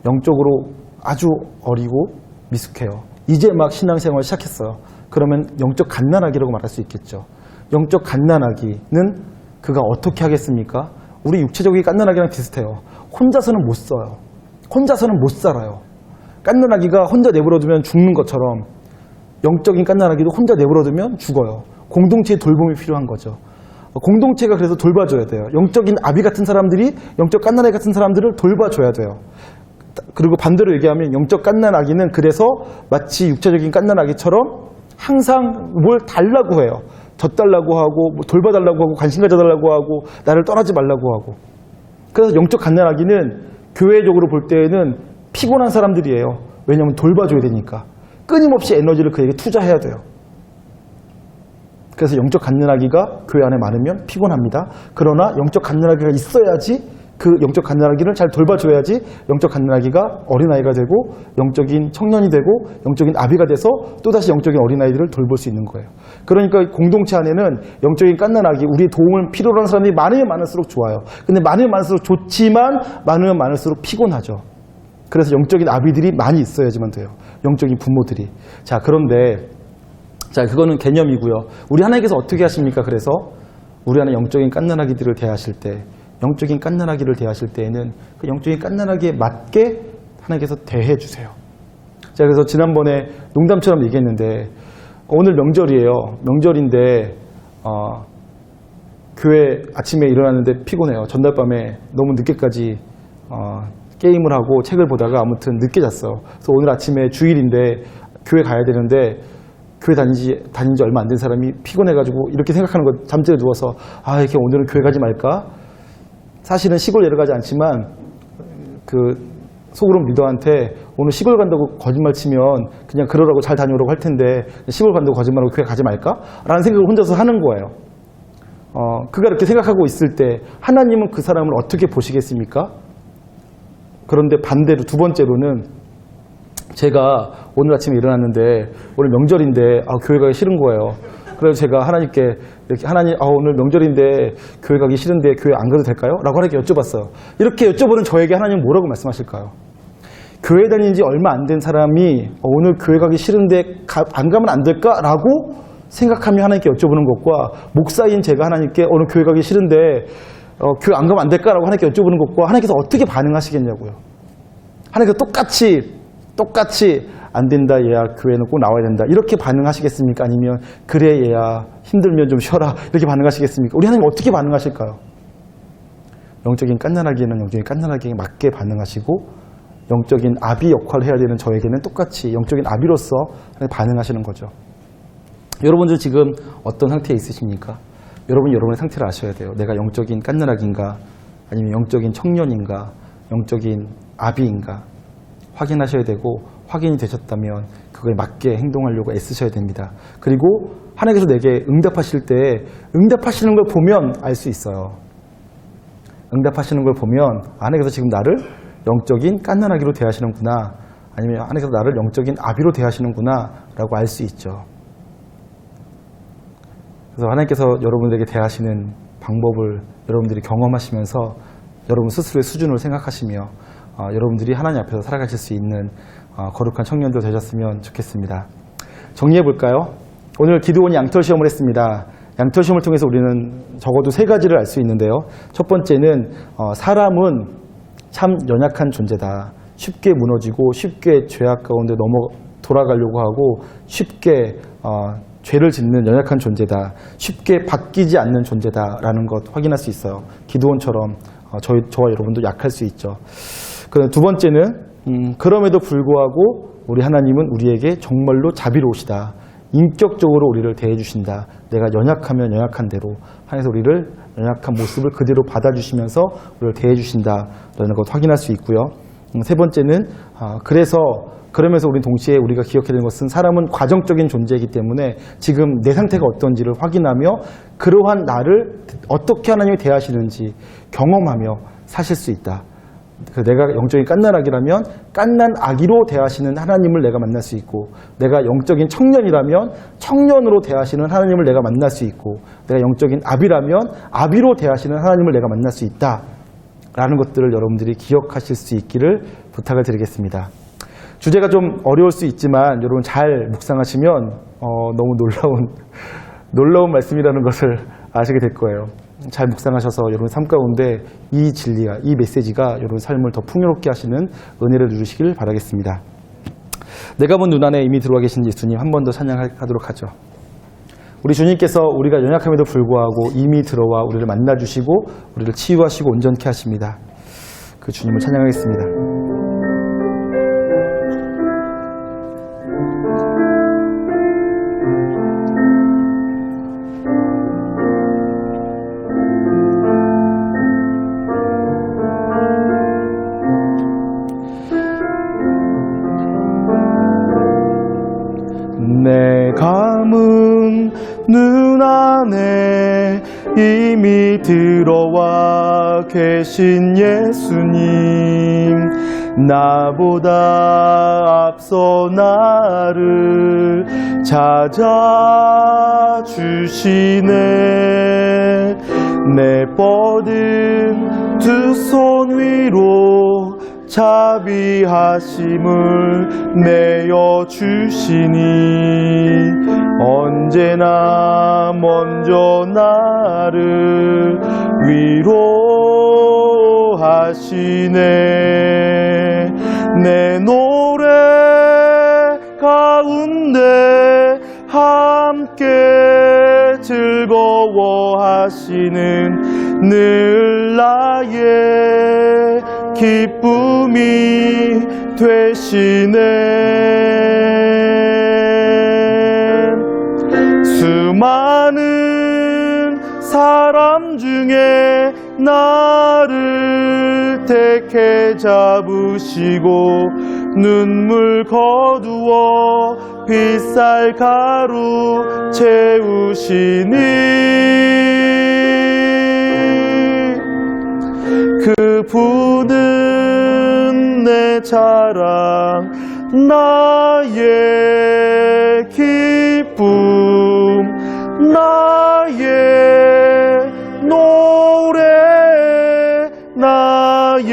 영적으로 아주 어리고 미숙해요. 이제 막 신앙생활을 시작했어요. 그러면 영적 갓난아기라고 말할 수 있겠죠. 영적 갓난아기는 그가 어떻게 하겠습니까? 우리 육체적인 갓난아기랑 비슷해요. 혼자서는 못 써요. 혼자서는 못 살아요. 갓난아기가 혼자 내버려두면 죽는 것처럼 영적인 갓난아기도 혼자 내버려두면 죽어요. 공동체의 돌봄이 필요한 거죠. 공동체가 그래서 돌봐줘야 돼요. 영적인 아비 같은 사람들이 영적 갓난아기 같은 사람들을 돌봐줘야 돼요. 그리고 반대로 얘기하면 영적 갓난아기는 그래서 마치 육체적인 갓난아기처럼 항상 뭘 달라고 해요. 젖달라고 하고 뭐 돌봐달라고 하고 관심 가져달라고 하고 나를 떠나지 말라고 하고. 그래서 영적 갓난아기는 교회적으로 볼 때에는 피곤한 사람들이에요. 왜냐하면 돌봐줘야 되니까. 끊임없이 에너지를 그에게 투자해야 돼요. 그래서 영적 갓난아기가 교회 안에 많으면 피곤합니다. 그러나 영적 갓난아기가 있어야지 그 영적 갓난아기를 잘 돌봐줘야지 영적 갓난아기가 어린아이가 되고 영적인 청년이 되고 영적인 아비가 돼서 또다시 영적인 어린아이들을 돌볼 수 있는 거예요. 그러니까 공동체 안에는 영적인 갓난아기, 우리의 도움을 필요로 하는 사람들이 많으면 많을수록 좋아요. 근데 많으면 많을수록 좋지만 많으면 많을수록 피곤하죠. 그래서 영적인 아비들이 많이 있어야지만 돼요. 영적인 부모들이. 자, 그런데 그거는 개념이고요. 우리 하나님께서 어떻게 하십니까? 그래서 우리 안에 영적인 갓난아기들을 대하실 때 영적인 깐난아기를 대하실 때에는 그 영적인 깐난아기에 맞게 하나님께서 대해 주세요. 제가 그래서 지난번에 농담처럼 얘기했는데 오늘 명절이에요. 명절인데 교회 아침에 일어났는데 피곤해요. 전날 밤에 너무 늦게까지 게임을 하고 책을 보다가 아무튼 늦게 잤어. 그래서 오늘 아침에 주일인데 교회 가야 되는데 교회 다닌 지 얼마 안 된 사람이 피곤해가지고 이렇게 생각하는 거 잠자리에 누워서 이렇게 오늘은 교회 가지 말까? 사실은 시골 내려가지 않지만 그 속으로 리더한테 오늘 시골 간다고 거짓말 치면 그냥 그러라고 잘 다녀오라고 할 텐데 시골 간다고 거짓말하고 교회 가지 말까? 라는 생각을 혼자서 하는 거예요. 그가 이렇게 생각하고 있을 때 하나님은 그 사람을 어떻게 보시겠습니까? 그런데 반대로 두 번째로는 제가 오늘 아침에 일어났는데 오늘 명절인데 교회 가기 싫은 거예요. 그래서 제가 하나님께 이렇게 하나님 오늘 명절인데 교회 가기 싫은데 교회 안 가도 될까요? 라고 하나님께 여쭤봤어요. 이렇게 여쭤보는 저에게 하나님은 뭐라고 말씀하실까요? 교회 다닌 지 얼마 안 된 사람이 오늘 교회 가기 싫은데 안 가면 안 될까? 라고 생각하며 하나님께 여쭤보는 것과 목사인 제가 하나님께 오늘 교회 가기 싫은데 교회 안 가면 안 될까? 라고 하나님께 여쭤보는 것과 하나님께서 어떻게 반응하시겠냐고요. 하나님께서 똑같이 안 된다 얘야 교회는 꼭 나와야 된다 이렇게 반응하시겠습니까? 아니면 그래 얘야 힘들면 좀 쉬어라 이렇게 반응하시겠습니까? 우리 하나님 어떻게 반응하실까요? 영적인 깐난아기에는 영적인 깐난아기에 맞게 반응하시고 영적인 아비 역할을 해야 되는 저에게는 똑같이 영적인 아비로서 반응하시는 거죠. 여러분들 지금 어떤 상태에 있으십니까? 여러분 여러분의 상태를 아셔야 돼요. 내가 영적인 깐난아기인가 아니면 영적인 청년인가 영적인 아비인가 확인하셔야 되고 확인이 되셨다면 그거에 맞게 행동하려고 애쓰셔야 됩니다. 그리고 하나님께서 내게 응답하실 때 응답하시는 걸 보면 알 수 있어요. 응답하시는 걸 보면 하나님께서 지금 나를 영적인 깐난아기로 대하시는구나 아니면 하나님께서 나를 영적인 아비로 대하시는구나 라고 알 수 있죠. 그래서 하나님께서 여러분들에게 대하시는 방법을 여러분들이 경험하시면서 여러분 스스로의 수준을 생각하시며 여러분들이 하나님 앞에서 살아가실 수 있는 거룩한 청년들 되셨으면 좋겠습니다. 정리해 볼까요? 오늘 기드온이 양털 시험을 했습니다. 양털 시험을 통해서 우리는 적어도 세 가지를 알 수 있는데요. 첫 번째는 사람은 참 연약한 존재다. 쉽게 무너지고 쉽게 죄악 가운데 돌아가려고 하고 쉽게 죄를 짓는 연약한 존재다. 쉽게 바뀌지 않는 존재다라는 것 확인할 수 있어요. 기드온처럼 저와 여러분도 약할 수 있죠. 그럼 두 번째는 그럼에도 불구하고 우리 하나님은 우리에게 정말로 자비로우시다. 인격적으로 우리를 대해주신다. 내가 연약하면 연약한 대로 하나님께서 우리를 연약한 모습을 그대로 받아주시면서 우리를 대해주신다라는 것 확인할 수 있고요. 세 번째는 그러면서 우리 동시에 우리가 기억해야 되는 것은 사람은 과정적인 존재이기 때문에 지금 내 상태가 어떤지를 확인하며 그러한 나를 어떻게 하나님이 대하시는지 경험하며 사실 수 있다. 내가 영적인 깐난아기라면 깐난아기로 대하시는 하나님을 내가 만날 수 있고 내가 영적인 청년이라면 청년으로 대하시는 하나님을 내가 만날 수 있고 내가 영적인 아비라면 아비로 대하시는 하나님을 내가 만날 수 있다 라는 것들을 여러분들이 기억하실 수 있기를 부탁을 드리겠습니다. 주제가 좀 어려울 수 있지만 여러분 잘 묵상하시면 너무 놀라운 말씀이라는 것을 아시게 될 거예요. 잘 묵상하셔서 여러분 삶 가운데 이 진리가, 이 메시지가 여러분 삶을 더 풍요롭게 하시는 은혜를 누리시길 바라겠습니다. 내가 본 눈 안에 이미 들어와 계신 예수님 한 번 더 찬양하도록 하죠. 우리 주님께서 우리가 연약함에도 불구하고 이미 들어와 우리를 만나주시고 우리를 치유하시고 온전케 하십니다. 그 주님을 찬양하겠습니다. 내 감은 눈 안에 이미 들어와 계신 예수님 나보다 앞서 나를 찾아주시네 내 뻗은 두 손 위로 자비하심을 내어주시니 언제나 먼저 나를 위로하시네. 내 노래 가운데 함께 즐거워하시는 늘 나의 기쁨이 되시네. 수많은 사람 중에 나를 택해 잡으시고 눈물 거두어 빗살가루 채우시니 그분은 내 자랑 나의 기쁨 나의 노래 나의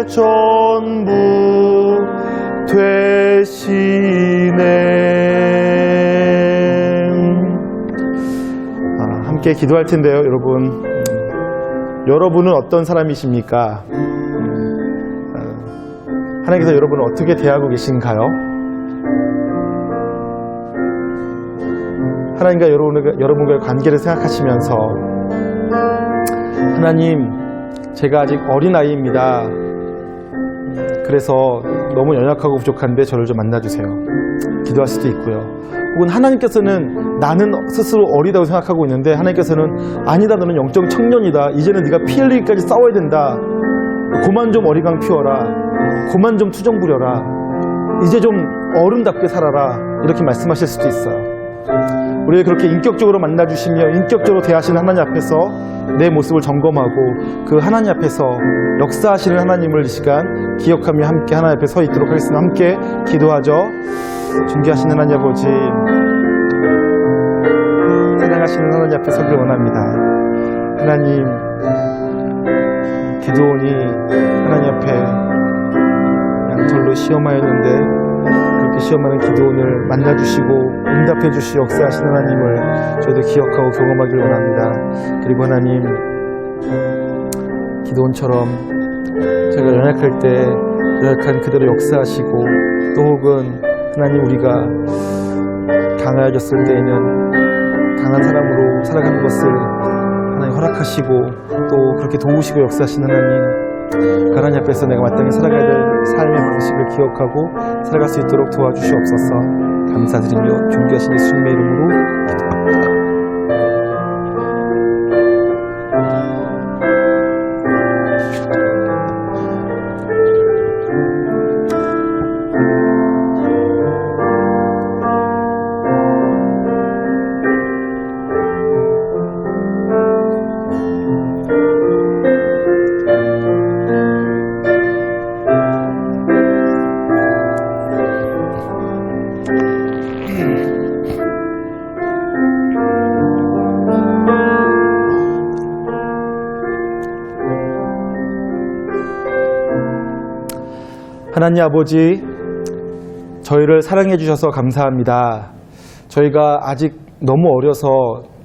전부 되시네. 함께 기도할 텐데요, 여러분. 여러분은 어떤 사람이십니까? 하나님께서 여러분을 어떻게 대하고 계신가요? 하나님과 여러분과의 관계를 생각하시면서 하나님, 제가 아직 어린아이입니다. 그래서 너무 연약하고 부족한데 저를 좀 만나주세요. 기도할 수도 있고요. 혹은 하나님께서는 나는 스스로 어리다고 생각하고 있는데 하나님께서는 아니다, 너는 영적 청년이다. 이제는 네가 피 흘리기까지 싸워야 된다. 그만 좀 어리광 피워라. 그만 좀 투정 부려라. 이제 좀 어른답게 살아라. 이렇게 말씀하실 수도 있어요. 우리를 그렇게 인격적으로 만나주시며 인격적으로 대하시는 하나님 앞에서 내 모습을 점검하고 그 하나님 앞에서 역사하시는 하나님을 이 시간 기억하며 함께 하나님 앞에 서 있도록 하겠습니다. 함께 기도하죠. 존귀하신 하나님 아버지, 사랑하시는 하나님 앞에 서기 원합니다. 하나님, 기도원이 하나님 앞에 양털로 시험하였는데 그렇게 시험하는 기도원을 만나주시고 응답해주시 역사하시는 하나님을 저희도 기억하고 경험하길 원합니다. 그리고 하나님, 기도원처럼 저희가 연약할 때 연약한 그대로 역사하시고 또 혹은 하나님, 우리가 강하여졌을 때에는 강한 사람으로 살아가는 것을 하나님 허락하시고 또 그렇게 도우시고 역사하시는 하나님, 하나님 앞에서 내가 마땅히 살아가야 될 삶의 방식을 기억하고 살아갈 수 있도록 도와주시옵소서. 감사드리며 존귀하신 예수님의 이름으로 기도합니다. 하나님 아버지, 저희를 사랑해 주셔서 감사합니다. 저희가 아직 너무 어려서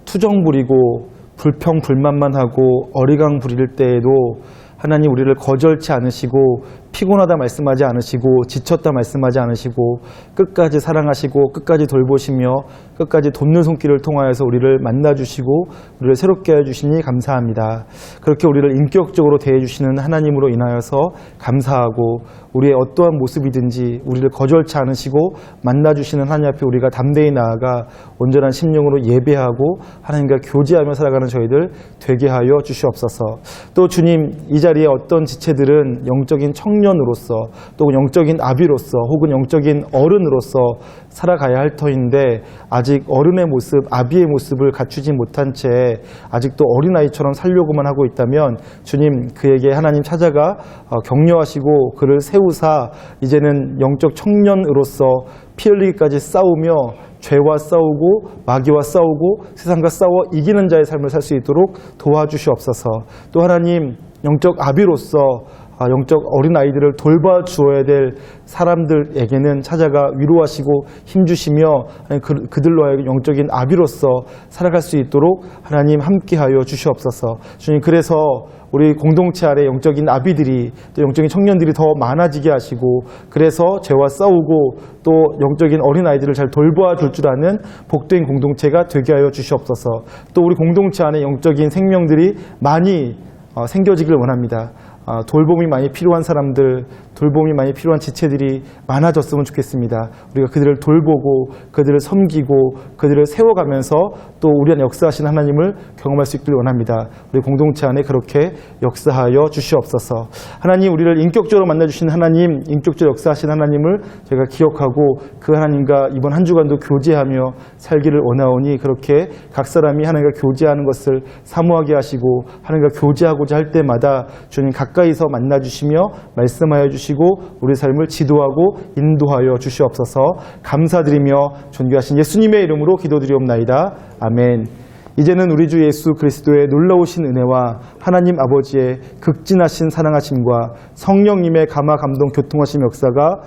투정 부리고 불평 불만만 하고 어리광 부릴 때에도 하나님, 우리를 거절치 않으시고 피곤하다 말씀하지 않으시고 지쳤다 말씀하지 않으시고 끝까지 사랑하시고 끝까지 돌보시며 끝까지 돕는 손길을 통하여서 우리를 만나주시고 우리를 새롭게 해주시니 감사합니다. 그렇게 우리를 인격적으로 대해주시는 하나님으로 인하여서 감사하고 우리의 어떠한 모습이든지 우리를 거절치 않으시고 만나주시는 하나님 앞에 우리가 담대히 나아가 온전한 심령으로 예배하고 하나님과 교제하며 살아가는 저희들 되게 하여 주시옵소서. 또 주님, 이 자리에 어떤 지체들은 영적인 청년으로서 또 영적인 아비로서 혹은 영적인 어른으로서 살아가야 할 터인데 아직 어른의 모습, 아비의 모습을 갖추지 못한 채 아직도 어린아이처럼 살려고만 하고 있다면 주님, 그에게 하나님 찾아가 격려하시고 그를 세우사 이제는 영적 청년으로서 피 흘리기까지 싸우며 죄와 싸우고 마귀와 싸우고 세상과 싸워 이기는 자의 삶을 살 수 있도록 도와주시옵소서. 또 하나님, 영적 아비로서 영적 어린아이들을 돌봐주어야 될 사람들에게는 찾아가 위로하시고 힘주시며 그들로 하여금 영적인 아비로서 살아갈 수 있도록 하나님 함께하여 주시옵소서. 주님, 그래서 우리 공동체 아래 영적인 아비들이 또 영적인 청년들이 더 많아지게 하시고, 그래서 죄와 싸우고 또 영적인 어린아이들을 잘 돌보아 줄 줄 아는 복된 공동체가 되게 하여 주시옵소서. 또 우리 공동체 안에 영적인 생명들이 많이 생겨지길 원합니다. 돌봄이 많이 필요한 사람들, 돌봄이 많이 필요한 지체들이 많아졌으면 좋겠습니다. 우리가 그들을 돌보고 그들을 섬기고 그들을 세워가면서 또 우리 안에 역사하신 하나님을 경험할 수 있길 원합니다. 우리 공동체 안에 그렇게 역사하여 주시옵소서. 하나님, 우리를 인격적으로 만나주신 하나님, 인격적으로 역사하신 하나님을 저희가 기억하고 그 하나님과 이번 한 주간도 교제하며 살기를 원하오니, 그렇게 각 사람이 하나님과 교제하는 것을 사모하게 하시고 하나님과 교제하고자 할 때마다 주님 가까이서 만나주시며 말씀하여 주시고 우리 삶을 지도하고 인도하여 주시옵소서. 감사드리며 존귀하신 예수님의 이름으로 기도드리옵나이다. 아멘. 이제는 우리 주 예수 그리스도의 놀라우신 은혜와 하나님 아버지의 극진하신 사랑하심과 성령님의 감화 감동 교통하심 역사가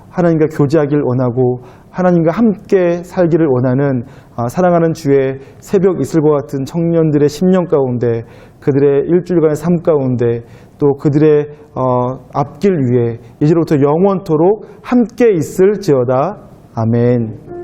하나님과 교제하길 원하고 하나님과 함께 살기를 원하는 사랑하는 주의 새벽 이슬과 같은 청년들의 심령 가운데, 그들의 일주일간의 삶 가운데, 또 그들의 앞길 위에 이제로부터 영원토록 함께 있을지어다. 아멘.